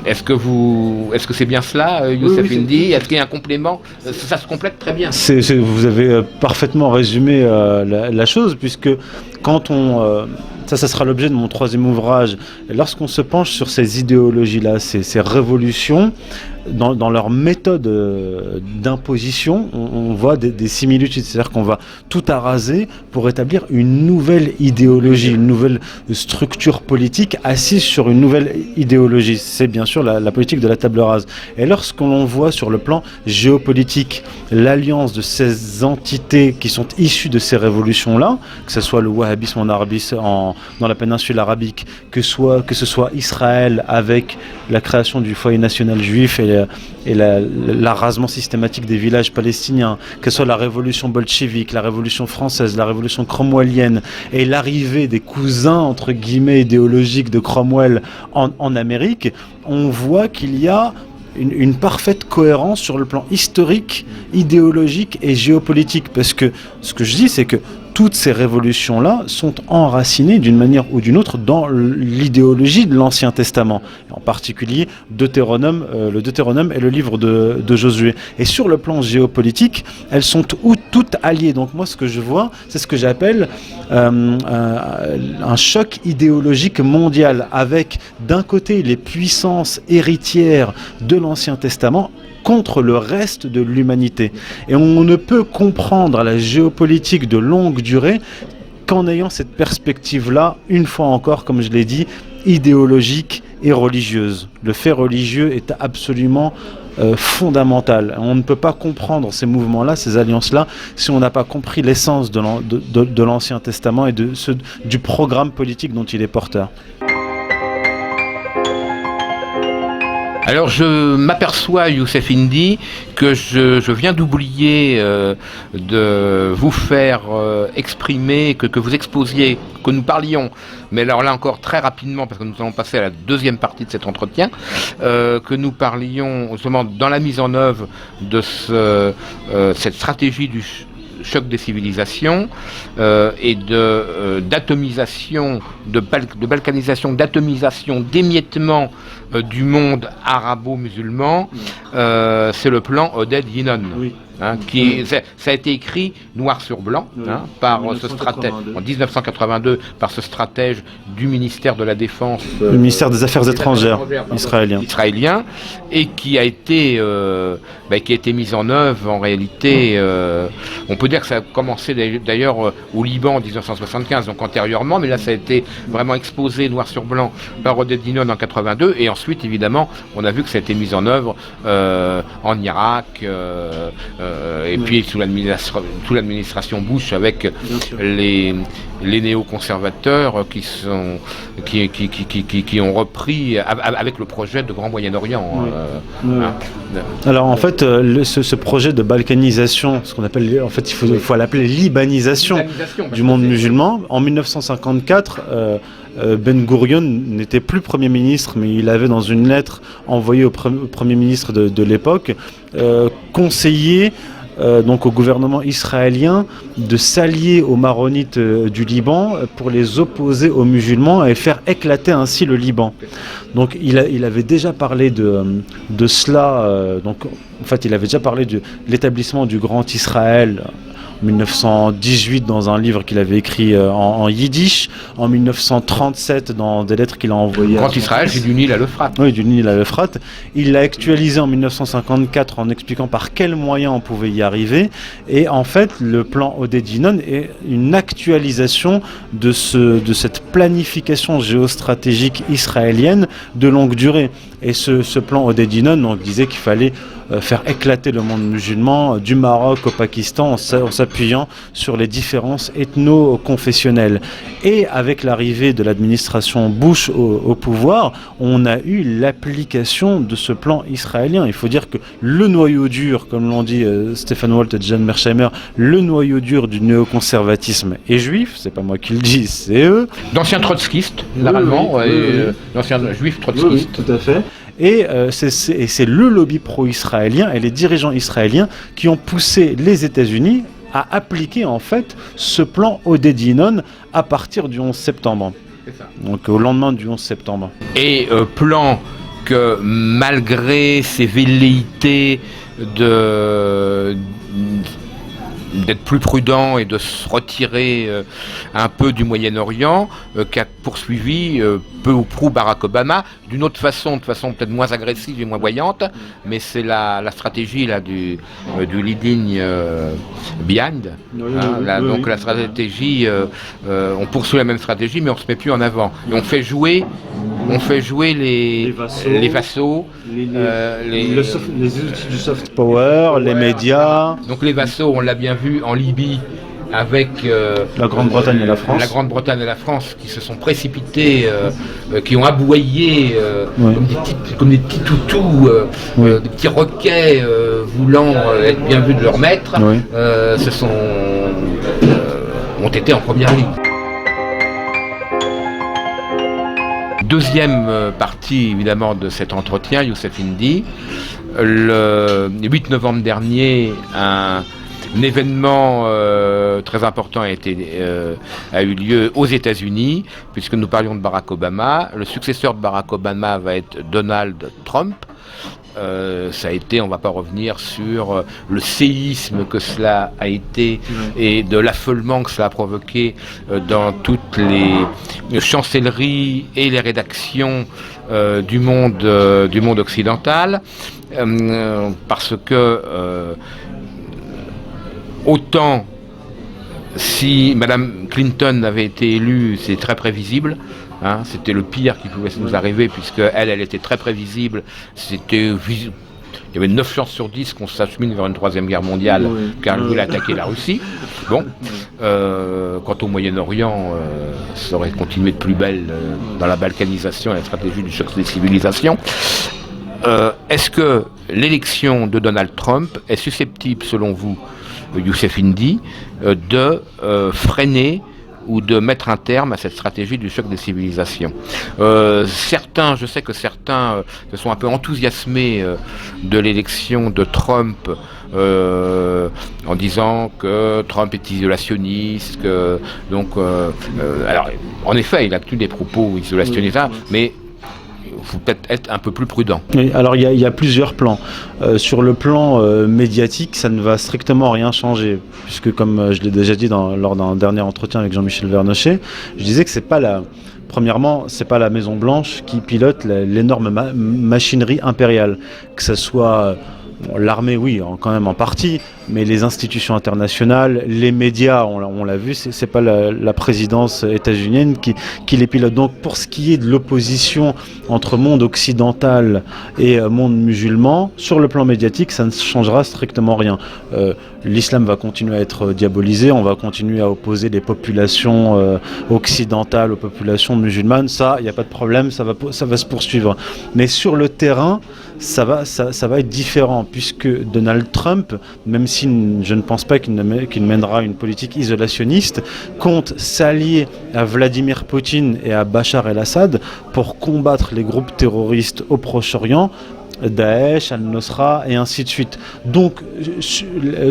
Est-ce que c'est bien cela, Youssef Indy ? Est-ce qu'il y a un complément ? Ça se complète très bien. Vous avez parfaitement résumé la chose, puisque quand on... ça sera l'objet de mon troisième ouvrage. Lorsqu'on se penche sur ces idéologies-là, ces révolutions, dans leur méthode d'imposition, on voit des similitudes. C'est-à-dire qu'on va tout araser pour établir une nouvelle idéologie, une nouvelle structure politique assise sur une nouvelle idéologie. C'est bien sûr la politique de la table rase. Et lorsqu'on voit sur le plan géopolitique l'alliance de ces entités qui sont issues de ces révolutions-là, que ce soit le wahhabisme dans la péninsule arabique, que ce soit Israël avec la création du foyer national juif et l'arasement systématique des villages palestiniens, que ce soit la révolution bolchevique, la révolution française, la révolution cromwellienne et l'arrivée des cousins entre guillemets idéologiques de Cromwell en Amérique, on voit qu'il y a une parfaite cohérence sur le plan historique, idéologique et géopolitique. Parce que ce que je dis, c'est que toutes ces révolutions-là sont enracinées d'une manière ou d'une autre dans l'idéologie de l'Ancien Testament, en particulier le Deutéronome et le livre de Josué. Et sur le plan géopolitique, elles sont toutes alliées. Donc moi, ce que je vois, c'est ce que j'appelle un choc idéologique mondial, avec d'un côté les puissances héritières de l'Ancien Testament contre le reste de l'humanité. Et on ne peut comprendre la géopolitique de longue durée qu'en ayant cette perspective-là, une fois encore, comme je l'ai dit, idéologique et religieuse. Le fait religieux est absolument fondamental. On ne peut pas comprendre ces mouvements-là, ces alliances-là, si on n'a pas compris l'essence de l'Ancien Testament et du programme politique dont il est porteur. Alors je m'aperçois, Youssef Indy, que je viens d'oublier de vous faire exprimer, que vous exposiez, que nous parlions, mais alors là encore très rapidement, parce que nous allons passer à la deuxième partie de cet entretien, que nous parlions justement dans la mise en œuvre de cette stratégie du choc des civilisations et d'atomisation, de balkanisation, d'atomisation, d'émiettement du monde arabo-musulman, c'est le plan Oded Yinon. Oui. Hein, ça a été écrit noir sur blanc, oui, par ce stratège en 1982 par ce stratège du ministère de la Défense, le ministère des Affaires étrangères israélien, et qui a été mis en œuvre en réalité. On peut dire que ça a commencé d'ailleurs au Liban en 1975, donc antérieurement, mais là ça a été vraiment exposé noir sur blanc par Oded Yinon en 82, et ensuite évidemment on a vu que ça a été mis en œuvre en Irak. Et puis sous l'administration Bush avec les néoconservateurs qui ont repris avec le projet de Grand Moyen-Orient. Alors en fait, ce projet de balkanisation, ce qu'on appelle, en fait, il faut l'appeler libanisation du monde musulman. En 1954, Ben Gurion n'était plus Premier ministre, mais il avait dans une lettre envoyée au Premier ministre de l'époque conseillé donc au gouvernement israélien de s'allier aux maronites du Liban pour les opposer aux musulmans et faire éclater ainsi le Liban. Donc il avait déjà parlé de cela, donc en fait il avait déjà parlé de l'établissement du Grand Israël en 1918 dans un livre qu'il avait écrit en yiddish, en 1937 dans des lettres qu'il a envoyées. Grand Israël, c'est du Nil à l'Euphrate. Oui, du Nil à l'Euphrate. Il l'a actualisé en 1954 en expliquant par quels moyens on pouvait y arriver. Et en fait, le plan Oded Yinon est une actualisation de cette planification géostratégique israélienne de longue durée. Et ce plan Oded Yinon donc, disait qu'il fallait faire éclater le monde musulman du Maroc au Pakistan en s'appuyant sur les différences ethno-confessionnelles. Et avec l'arrivée de l'administration Bush au pouvoir, on a eu l'application de ce plan israélien. Il faut dire que le noyau dur, comme l'ont dit Stefan Walt et John Mearsheimer, le noyau dur du néoconservatisme est juif, c'est pas moi qui le dis, c'est eux. D'anciens trotskistes, généralement, d'anciens juifs trotskistes. Oui, tout à fait. Et c'est le lobby pro-israélien et les dirigeants israéliens qui ont poussé les États-Unis à appliquer en fait ce plan Oded Yinon à partir du 11 septembre. C'est ça. Donc au lendemain du 11 septembre. Et plan que malgré ses velléités d'être plus prudent et de se retirer un peu du Moyen-Orient, qu'a poursuivi peu ou prou Barack Obama, d'une autre façon, de façon peut-être moins agressive et moins voyante, mais c'est la stratégie là, du leading behind. Donc la stratégie, on poursuit la même stratégie, mais on ne se met plus en avant. Et on fait jouer les vassaux, les outils du soft power, les médias. Donc les vassaux, on l'a bien vu en Libye avec la Grande-Bretagne et la France. La Grande-Bretagne et la France qui se sont précipités, qui ont aboyé comme des petits toutous, des petits roquets voulant être bien vus de leur maître, ont été en première ligne. Deuxième partie évidemment de cet entretien, Youssef Indy. Le 8 novembre dernier, un événement très important a eu lieu aux États-Unis, puisque nous parlions de Barack Obama. Le successeur de Barack Obama va être Donald Trump. Ça a été, on ne va pas revenir sur le séisme que cela a été et de l'affolement que cela a provoqué dans toutes les chancelleries et les rédactions du monde occidental, parce que autant si Madame Clinton avait été élue, c'est très prévisible. C'était le pire qui pouvait nous arriver, puisque elle était très prévisible. Il y avait 9 chances sur 10 qu'on s'achemine vers une 3e guerre mondiale, car elle voulait attaquer la Russie. Bon, quant au Moyen-Orient, ça aurait continué de plus belle dans la balkanisation et la stratégie du choc des civilisations. est-ce que l'élection de Donald Trump est susceptible, selon vous, Youssef Indy, de freiner ou de mettre un terme à cette stratégie du choc des civilisations. Je sais que certains se sont un peu enthousiasmés de l'élection de Trump en disant que Trump est isolationniste, alors en effet il a tenu des propos isolationnistes, mais il faut peut-être être un peu plus prudent. Oui, alors il y a plusieurs plans. Sur le plan médiatique, ça ne va strictement rien changer, puisque comme je l'ai déjà dit lors d'un dernier entretien avec Jean-Michel Vernochet, je disais que premièrement, c'est pas la Maison Blanche qui pilote l'énorme machinerie impériale, que ce soit l'armée, oui, quand même en partie, mais les institutions internationales, les médias, on l'a vu, c'est pas la présidence états-unienne qui les pilote. Donc pour ce qui est de l'opposition entre monde occidental et monde musulman, sur le plan médiatique, ça ne changera strictement rien. L'islam va continuer à être diabolisé, on va continuer à opposer les populations occidentales aux populations musulmanes, ça, il n'y a pas de problème, ça va se poursuivre. Mais sur le terrain, ça va être différent, puisque Donald Trump, même si je ne pense pas qu'il mènera une politique isolationniste, compte s'allier à Vladimir Poutine et à Bachar el-Assad pour combattre les groupes terroristes au Proche-Orient, Daesh, Al-Nosra et ainsi de suite. Donc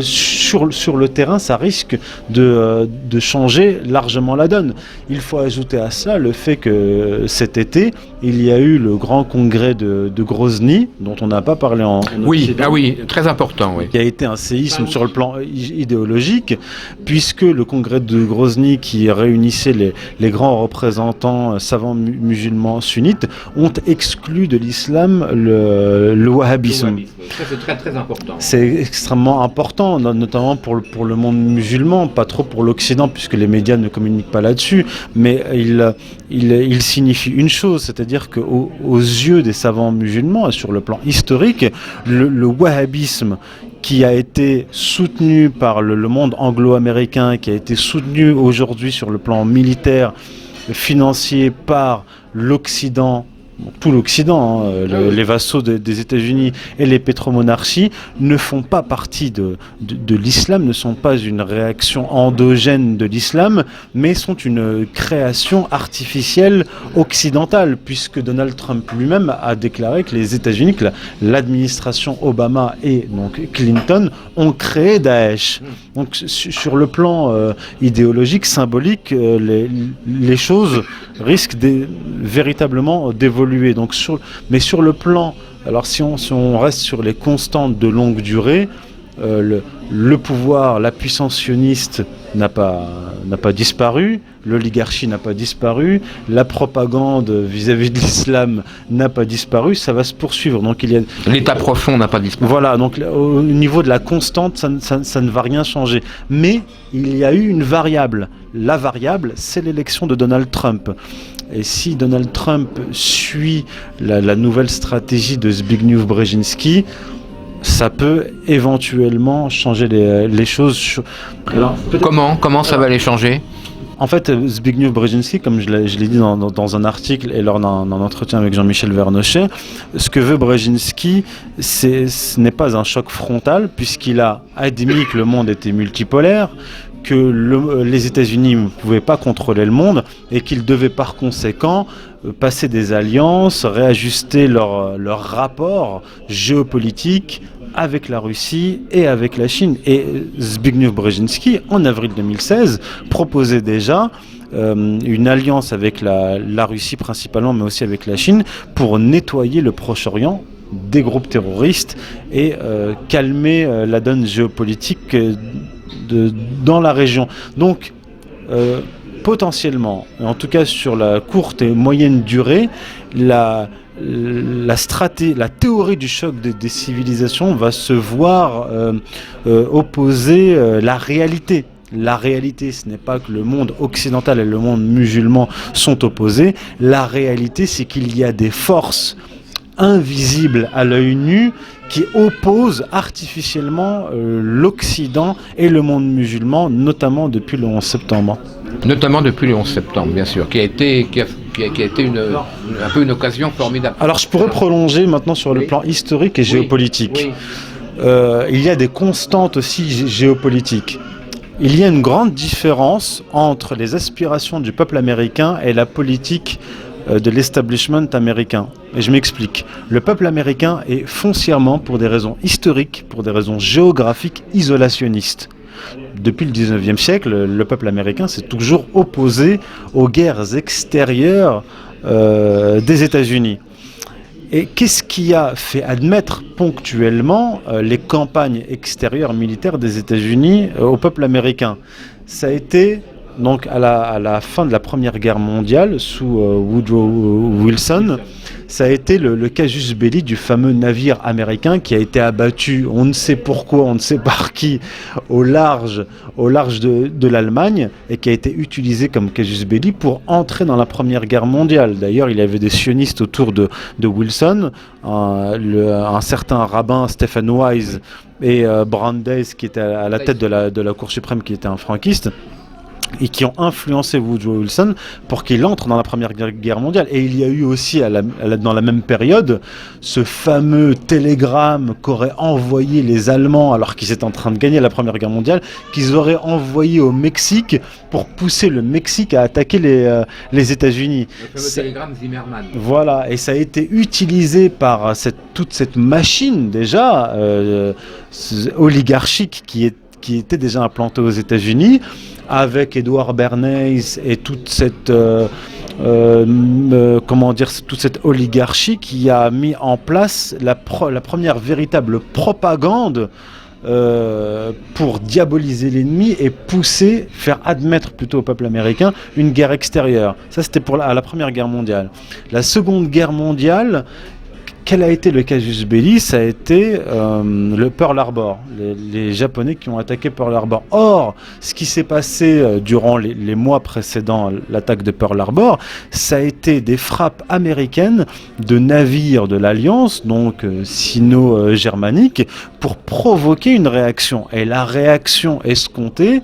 sur le terrain, ça risque de changer largement la donne. Il faut ajouter à cela le fait que cet été, il y a eu le grand congrès de Grozny, dont on n'a pas parlé en Occident. Oui, très important. Oui. Qui a été un séisme sur le plan idéologique, puisque le congrès de Grozny, qui réunissait les grands représentants savants musulmans sunnites, ont exclu de l'islam le wahhabisme. Ça, c'est très très important. C'est extrêmement important, notamment pour le monde musulman, pas trop pour l'Occident, puisque les médias ne communiquent pas là-dessus, mais il signifie une chose, c'est-à-dire qu'aux yeux des savants musulmans, et sur le plan historique, le wahhabisme qui a été soutenu par le monde anglo-américain, qui a été soutenu aujourd'hui sur le plan militaire, financier par l'Occident, tout l'Occident, les vassaux des États-Unis et les pétromonarchies ne font pas partie de l'islam, ne sont pas une réaction endogène de l'islam, mais sont une création artificielle occidentale, puisque Donald Trump lui-même a déclaré que les États-Unis, que l'administration Obama et donc Clinton ont créé Daesh. Donc sur le plan idéologique, symbolique, les choses risquent véritablement d'évoluer. Donc mais sur le plan, alors si on reste sur les constantes de longue durée, le pouvoir, la puissance sioniste n'a pas disparu, l'oligarchie n'a pas disparu, la propagande vis-à-vis de l'islam n'a pas disparu, ça va se poursuivre. Donc l'État profond n'a pas disparu. Voilà, donc au niveau de la constante, ça ne va rien changer. Mais il y a eu une variable. La variable, c'est l'élection de Donald Trump. Et si Donald Trump suit la nouvelle stratégie de Zbigniew Brzezinski, ça peut éventuellement changer les choses. Alors, comment ça va les changer ? En fait, Zbigniew Brzezinski, comme je l'ai dit dans un article et lors d'un entretien avec Jean-Michel Vernochet, ce que veut Brzezinski, ce n'est pas un choc frontal, puisqu'il a admis que le monde était multipolaire, que les États-Unis ne pouvaient pas contrôler le monde et qu'ils devaient par conséquent passer des alliances, réajuster leur rapport géopolitique avec la Russie et avec la Chine. Et Zbigniew Brzezinski, en avril 2016, proposait déjà une alliance avec la Russie principalement, mais aussi avec la Chine, pour nettoyer le Proche-Orient des groupes terroristes et calmer la donne géopolitique dans la région. Donc, potentiellement, en tout cas sur la courte et moyenne durée, la théorie du choc des civilisations va se voir opposer la réalité. La réalité, ce n'est pas que le monde occidental et le monde musulman sont opposés. La réalité, c'est qu'il y a des forces invisibles à l'œil nu qui opposent artificiellement l'Occident et le monde musulman, notamment depuis le 11 septembre. Notamment depuis le 11 septembre, bien sûr, qui a qui a été un peu une occasion formidable. Alors je pourrais prolonger maintenant sur le plan historique et géopolitique. Il y a des constantes aussi géopolitiques. Il y a une grande différence entre les aspirations du peuple américain et la politique de l'establishment américain. Et je m'explique. Le peuple américain est foncièrement, pour des raisons historiques, pour des raisons géographiques, isolationniste. Depuis le 19e siècle, le peuple américain s'est toujours opposé aux guerres extérieures des États-Unis. Et qu'est-ce qui a fait admettre ponctuellement les campagnes extérieures militaires des États-Unis au peuple américain? Ça a été donc à la fin de la Première Guerre mondiale, sous Woodrow Wilson, ça a été le casus belli du fameux navire américain qui a été abattu, on ne sait pourquoi, on ne sait par qui, au large de l'Allemagne, et qui a été utilisé comme casus belli pour entrer dans la Première Guerre mondiale. D'ailleurs, il y avait des sionistes autour de Wilson, un certain rabbin Stephen Wise et Brandeis, qui était à la tête de la Cour suprême, qui était un franquiste, et qui ont influencé Woodrow Wilson pour qu'il entre dans la Première Guerre mondiale. Et il y a eu aussi, dans la même période, ce fameux télégramme qu'auraient envoyé les Allemands, alors qu'ils étaient en train de gagner la Première Guerre mondiale, qu'ils auraient envoyé au Mexique pour pousser le Mexique à attaquer les États-Unis. Le fameux télégramme Zimmermann. Voilà, et ça a été utilisé par toute cette machine déjà oligarchique qui était déjà implantée aux États-Unis, avec Edward Bernays et toute cette toute cette oligarchie qui a mis en place la première véritable propagande pour diaboliser l'ennemi et faire admettre plutôt au peuple américain une guerre extérieure. Ça, c'était à la Première Guerre mondiale. La Seconde Guerre mondiale, quel a été le casus belli? Ça a été le Pearl Harbor, les Japonais qui ont attaqué Pearl Harbor. Or, ce qui s'est passé durant les mois précédant l'attaque de Pearl Harbor, ça a été des frappes américaines de navires de l'Alliance, donc sino-germaniques, pour provoquer une réaction. Et la réaction escomptée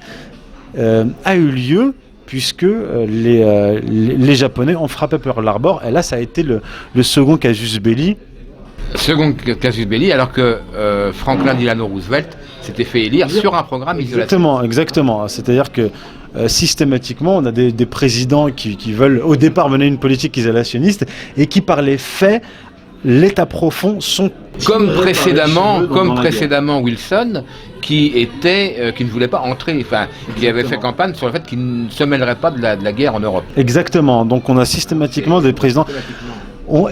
a eu lieu puisque les Japonais ont frappé Pearl Harbor. Et là, ça a été le second casus belli. Second casus belli, alors que Franklin Delano Roosevelt s'était fait élire sur un programme isolationniste. Exactement. C'est-à-dire que systématiquement, on a des présidents qui veulent au départ mener une politique isolationniste et qui, par les faits, l'état profond sont... Comme précédemment Wilson, qui ne voulait pas entrer, qui avait fait campagne sur le fait qu'il ne se mêlerait pas de la guerre en Europe. Exactement. Donc on a systématiquement des présidents...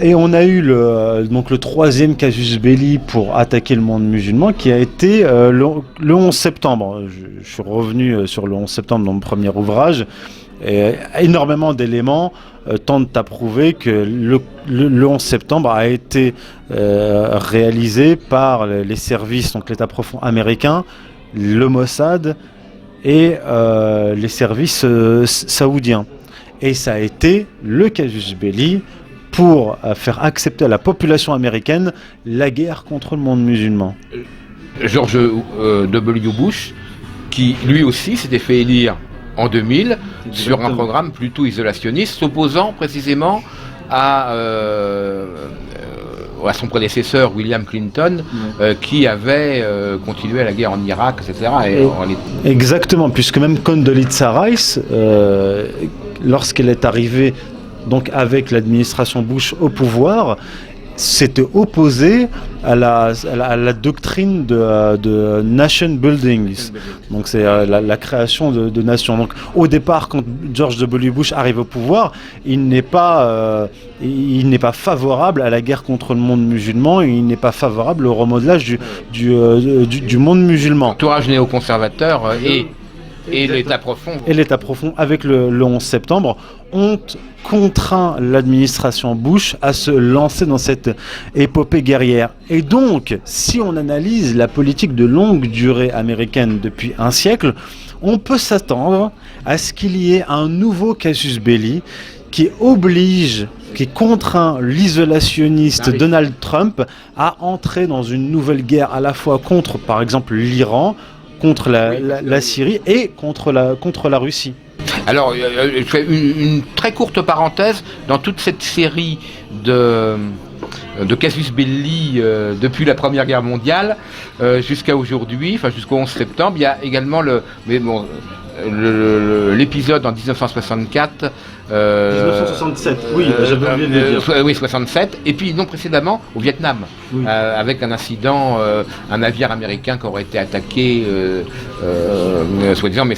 Et on a eu le troisième casus belli pour attaquer le monde musulman qui a été le 11 septembre. Je suis revenu sur le 11 septembre dans mon premier ouvrage. Et énormément d'éléments tentent à prouver que le 11 septembre a été réalisé par les services, donc l'État profond américain, le Mossad et les services saoudiens. Et ça a été le casus belli pour faire accepter à la population américaine la guerre contre le monde musulman. George W. Bush, qui lui aussi s'était fait élire en 2000 sur un programme plutôt isolationniste, s'opposant précisément à son prédécesseur William Clinton, qui avait continué la guerre en Irak, etc. Exactement, puisque même Condoleezza Rice, lorsqu'elle est arrivée donc avec l'administration Bush au pouvoir, s'était opposé à la doctrine de nation building. Donc c'est la création de nations. Donc au départ, quand George W. Bush arrive au pouvoir, il n'est pas favorable à la guerre contre le monde musulman, et il n'est pas favorable au remodelage du monde musulman. Entourage néoconservateur et l'État profond. Et l'État profond, avec le 11 septembre, ont contraint l'administration Bush à se lancer dans cette épopée guerrière. Et donc, si on analyse la politique de longue durée américaine depuis un siècle, on peut s'attendre à ce qu'il y ait un nouveau casus belli qui contraint l'isolationniste Donald Trump à entrer dans une nouvelle guerre à la fois contre, par exemple, l'Iran, contre la Syrie et contre la Russie. Alors, je fais une très courte parenthèse dans toute cette série de casus belli depuis la Première Guerre mondiale jusqu'à aujourd'hui, enfin jusqu'au 11 septembre. Il y a également l'épisode en 1964. 1967, oui, j'avais oublié de le dire. Oui, 67. Et puis, non, précédemment, au Vietnam, oui. Avec un incident, un navire américain qui aurait été attaqué, soi-disant, mais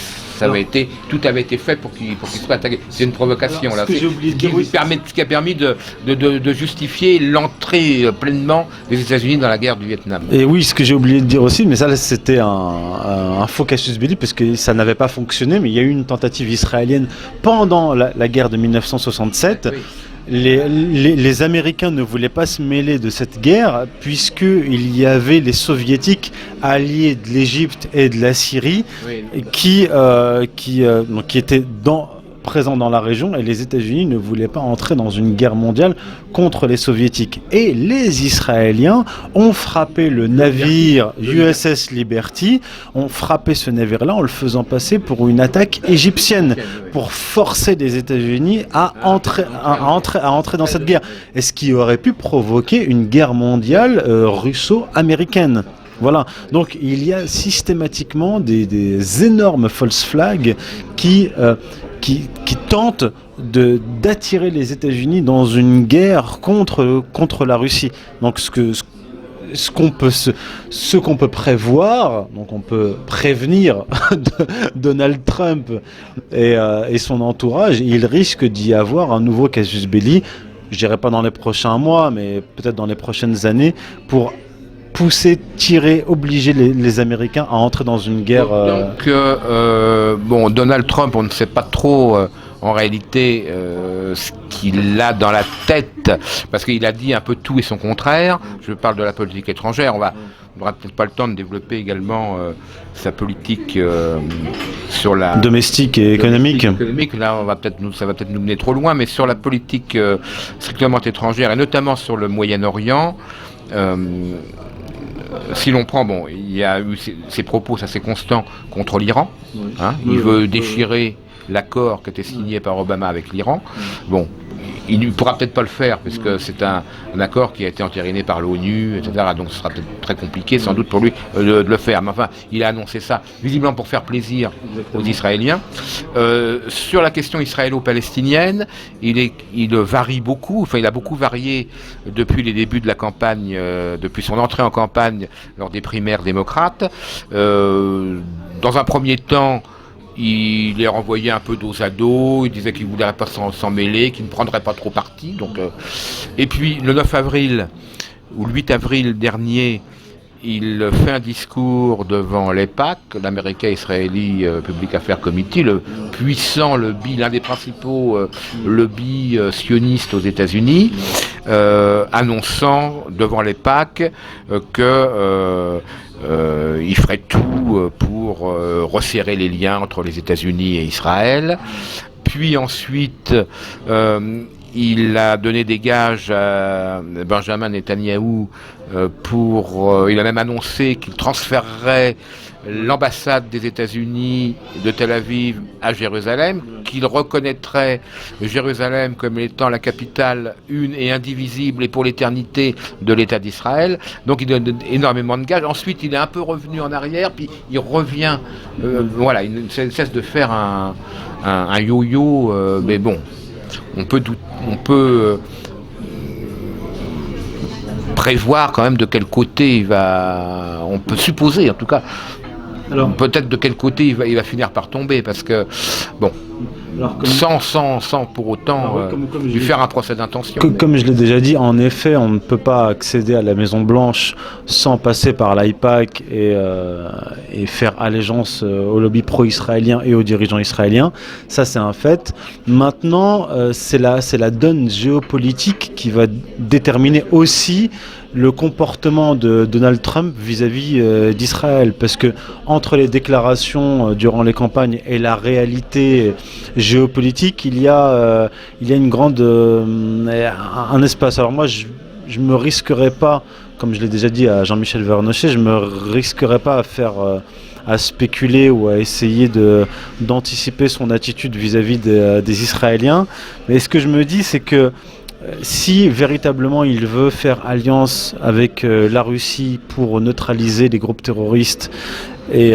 tout avait été fait pour qu'il soit attaqué. C'est une provocation, là. Ce qui a permis de justifier l'entrée pleinement des États-Unis dans la guerre du Vietnam. Et oui, ce que j'ai oublié de dire aussi, mais ça, c'était un faux casus belli, parce que ça n'avait pas fonctionné, mais il y a eu une tentative israélienne pendant la guerre de 1967. Oui. Les Américains ne voulaient pas se mêler de cette guerre puisqu'il y avait les Soviétiques alliés de l'Égypte et de la Syrie qui étaient présents dans la région, et les États-Unis ne voulaient pas entrer dans une guerre mondiale contre les Soviétiques. Et les Israéliens ont frappé le navire USS Liberty, ont frappé ce navire-là en le faisant passer pour une attaque égyptienne, pour forcer les États-Unis à entrer dans cette guerre. Et ce qui aurait pu provoquer une guerre mondiale russo-américaine. Voilà, donc il y a systématiquement des énormes false flags qui tentent d'attirer les États-Unis dans une guerre contre la Russie. Donc ce qu'on peut prévoir, donc on peut prévenir Donald Trump et son entourage, il risque d'y avoir un nouveau casus belli, je dirais pas dans les prochains mois, mais peut-être dans les prochaines années, pour pousser, tirer, obliger les Américains à entrer dans une guerre. Donc, Donald Trump, on ne sait pas trop en réalité ce qu'il a dans la tête, parce qu'il a dit un peu tout et son contraire. Je parle de la politique étrangère. On n'aura peut-être pas le temps de développer également sa politique sur la domestique et économique. Là, ça va peut-être nous mener trop loin, mais sur la politique strictement étrangère, et notamment sur le Moyen-Orient. Si l'on prend, il y a eu ces propos assez constants contre l'Iran. Il veut déchirer l'accord qui a été signé par Obama avec l'Iran. Il ne pourra peut-être pas le faire, parce que c'est un accord qui a été entériné par l'ONU, etc. Donc ce sera peut-être très compliqué, sans doute, pour lui de le faire. Mais enfin, il a annoncé ça, visiblement pour faire plaisir aux Israéliens. Sur la question israélo-palestinienne, il varie beaucoup. Enfin, il a beaucoup varié depuis les débuts de la campagne, depuis son entrée en campagne lors des primaires démocrates. Dans un premier temps, il les renvoyait un peu dos à dos, il disait qu'il ne voulait pas s'en mêler, qu'il ne prendrait pas trop parti. Et puis le 9 avril, ou le 8 avril dernier, il fait un discours devant l'EPAC, l'American Israeli Public Affairs Committee, le puissant lobby, l'un des principaux lobbies sionistes aux États-Unis, annonçant devant l'EPAC que il ferait tout pour resserrer les liens entre les États-Unis et Israël. Puis ensuite, il a donné des gages à Benjamin Netanyahou il a même annoncé qu'il transférerait l'ambassade des États-Unis de Tel Aviv à Jérusalem, qu'il reconnaîtrait Jérusalem comme étant la capitale une et indivisible et pour l'éternité de l'État d'Israël. Donc il donne énormément de gages. Ensuite, il est un peu revenu en arrière, puis il revient. Il ne cesse de faire un yo-yo, mais bon, on peut prévoir quand même de quel côté il va. On peut supposer, en tout cas. Alors, peut-être de quel côté il va finir par tomber, parce que sans pour autant lui faire un procès d'intention. Comme je l'ai déjà dit, en effet, on ne peut pas accéder à la Maison Blanche sans passer par l'AIPAC et faire allégeance au lobby pro-israélien et aux dirigeants israéliens. Ça, c'est un fait. Maintenant, c'est la donne géopolitique qui va déterminer aussi le comportement de Donald Trump vis-à-vis d'Israël, parce que entre les déclarations durant les campagnes et la réalité géopolitique, il y a une grande un espace. Alors moi, je me risquerais pas, comme je l'ai déjà dit à Jean-Michel Vernochet, je me risquerais pas à faire à spéculer ou à essayer d'anticiper son attitude vis-à-vis des Israéliens. Mais ce que je me dis, c'est que si véritablement il veut faire alliance avec la Russie pour neutraliser les groupes terroristes et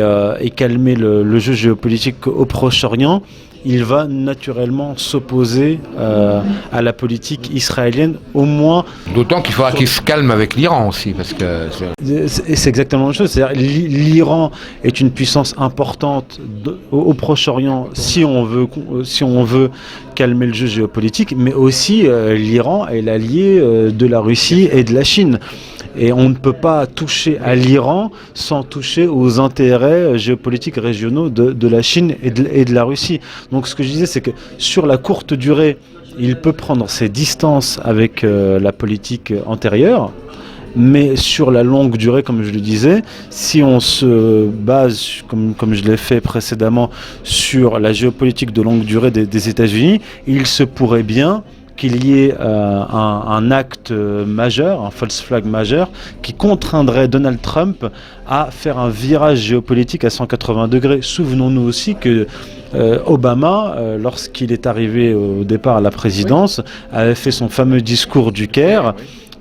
calmer le jeu géopolitique au Proche-Orient, il va naturellement s'opposer à la politique israélienne, au moins. D'autant qu'il faudra qu'il se calme avec l'Iran aussi, parce que c'est exactement la même chose. C'est-à-dire, l'Iran est une puissance importante au Proche-Orient si on veut calmer le jeu géopolitique, mais aussi l'Iran est l'allié de la Russie et de la Chine. Et on ne peut pas toucher à l'Iran sans toucher aux intérêts géopolitiques régionaux de la Chine et de la Russie. Donc ce que je disais, c'est que sur la courte durée, il peut prendre ses distances avec la politique antérieure, mais sur la longue durée, comme je le disais, si on se base, comme je l'ai fait précédemment, sur la géopolitique de longue durée des États-Unis, il se pourrait bien qu'il y ait un acte majeur, un false flag majeur, qui contraindrait Donald Trump à faire un virage géopolitique à 180 degrés. Souvenons-nous aussi que Obama, lorsqu'il est arrivé au départ à la présidence, avait fait son fameux discours du Caire,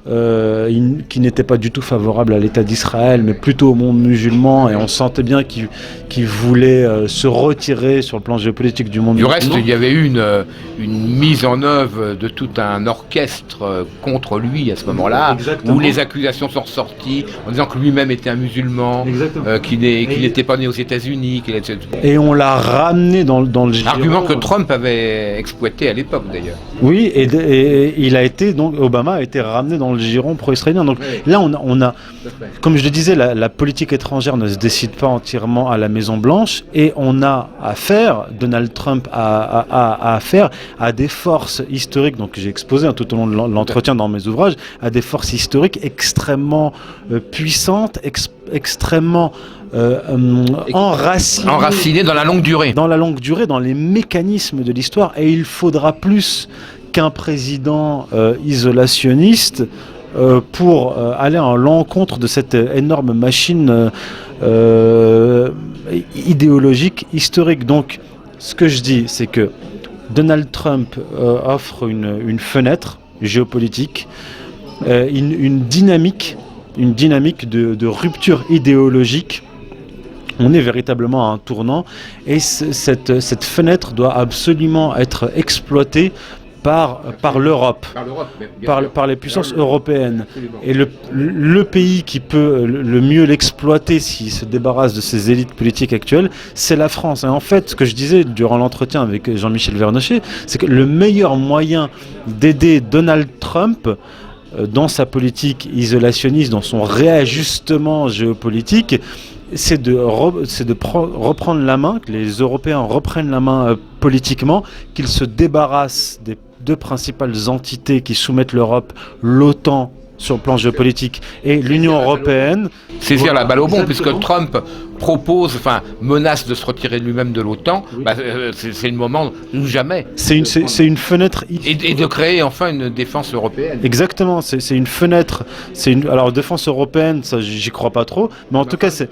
qui n'était pas du tout favorable à l'État d'Israël, mais plutôt au monde musulman, et on sentait bien qu'il voulait se retirer sur le plan géopolitique du monde musulman. Du reste, il y avait eu une mise en œuvre de tout un orchestre contre lui à ce moment-là, où les accusations sont ressorties en disant que lui-même était un musulman, qu'il n'était pas né aux États-Unis, et on l'a ramené dans le giron. Argument que Trump avait exploité à l'époque d'ailleurs. Oui, et il a été, donc Obama a été ramené dans le giron pro-israélien. Donc là, on a, comme je le disais, la politique étrangère ne se décide pas entièrement à la Maison-Blanche, et on a affaire, Donald Trump a affaire à des forces historiques, donc j'ai exposé tout au long de l'entretien dans mes ouvrages, à des forces historiques extrêmement puissantes, extrêmement enracinées dans la longue durée. Dans la longue durée, dans les mécanismes de l'histoire, et il faudra plus qu'un président isolationniste pour aller à l'encontre de cette énorme machine idéologique, historique. Donc, ce que je dis, c'est que Donald Trump offre une fenêtre géopolitique, une dynamique de rupture idéologique. On est véritablement à un tournant, et cette fenêtre doit absolument être exploitée par l'Europe, par les puissances européennes. Et le pays qui peut le mieux l'exploiter s'il se débarrasse de ses élites politiques actuelles, c'est la France. Et en fait, ce que je disais durant l'entretien avec Jean-Michel Vernochet, c'est que le meilleur moyen d'aider Donald Trump dans sa politique isolationniste, dans son réajustement géopolitique, c'est de reprendre la main, que les Européens reprennent la main politiquement, qu'ils se débarrassent des deux principales entités qui soumettent l'Europe, l'OTAN sur le plan géopolitique et l'Union européenne. Saisir la balle au bon, puisque Trump menace de se retirer lui-même de l'OTAN, c'est le moment ou jamais. C'est une fenêtre. Et de créer enfin une défense européenne. Exactement, c'est une fenêtre. Alors, défense européenne, ça, j'y crois pas trop, mais en tout cas, c'est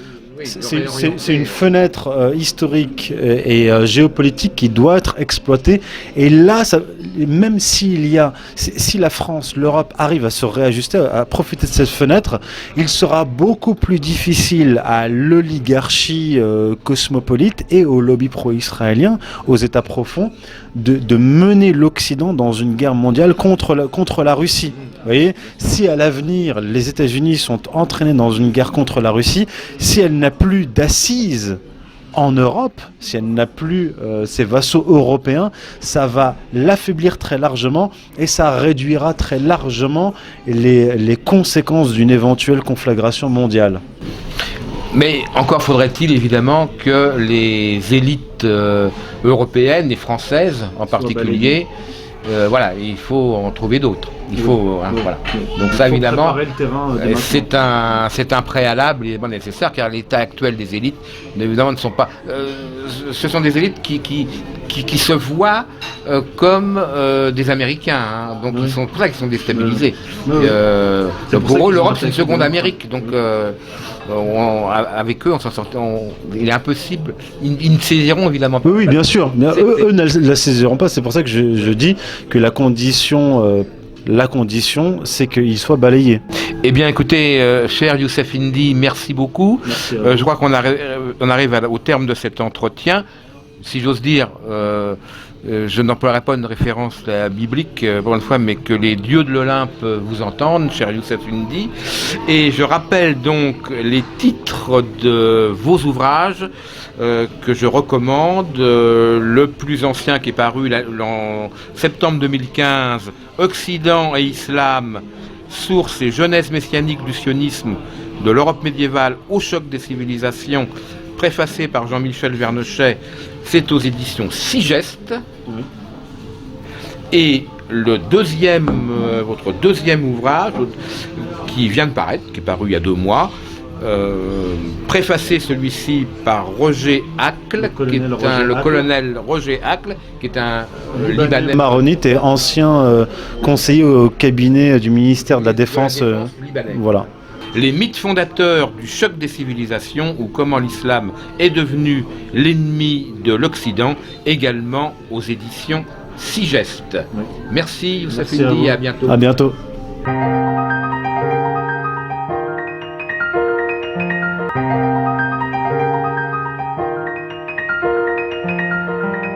une fenêtre historique et géopolitique qui doit être exploitée. Et là, même si la France, l'Europe arrive à se réajuster, à profiter de cette fenêtre, il sera beaucoup plus difficile à l'oligarchie cosmopolite et au lobby pro-israélien, aux États profonds, de mener l'Occident dans une guerre mondiale contre la Russie. Vous voyez, si à l'avenir les États-Unis sont entraînés dans une guerre contre la Russie, si elle n'a plus d'assises en Europe, si elle n'a plus ses vassaux européens, ça va l'affaiblir très largement, et ça réduira très largement les conséquences d'une éventuelle conflagration mondiale. Mais encore faudrait-il évidemment que les élites européennes et françaises en particulier, il faut en trouver d'autres. Donc ça évidemment, c'est un préalable évidemment nécessaire, car l'état actuel des élites évidemment ne sont pas. Ce sont des élites qui se voient comme des Américains, donc c'est pour ça qu'ils sont déstabilisés. Pour eux, l'Europe c'est une seconde Amérique, donc avec eux, on s'en sortait. Il est impossible. Ils ne saisiront évidemment pas. Oui, bien sûr. Mais eux ne la saisiront pas. C'est pour ça que je dis que la condition, c'est qu'il soit balayé. Eh bien, écoutez, cher Youssef Indy, merci beaucoup. Merci Je crois qu'on arrive au terme de cet entretien. Si j'ose dire, je n'emploierai pas une référence biblique, pour une fois, mais que les dieux de l'Olympe vous entendent, cher Youssef Indy. Et je rappelle donc les titres de vos ouvrages que je recommande. Le plus ancien qui est paru en septembre 2015, Occident et Islam, source et jeunesse messianique du sionisme de l'Europe médiévale au choc des civilisations, préfacé par Jean-Michel Vernochet, c'est aux éditions Sigeste. Oui. Et le votre deuxième ouvrage, qui vient de paraître, qui est paru il y a 2 mois, préfacé celui-ci par Roger Hacle, le colonel Roger Hacle, qui est un Libanais maronite et ancien conseiller au cabinet du ministère de la Défense libanais. Voilà. Les mythes fondateurs du choc des civilisations ou comment l'islam est devenu l'ennemi de l'Occident, également aux éditions Sigeste. Oui. Merci Youssef Indy, à bientôt. À bientôt.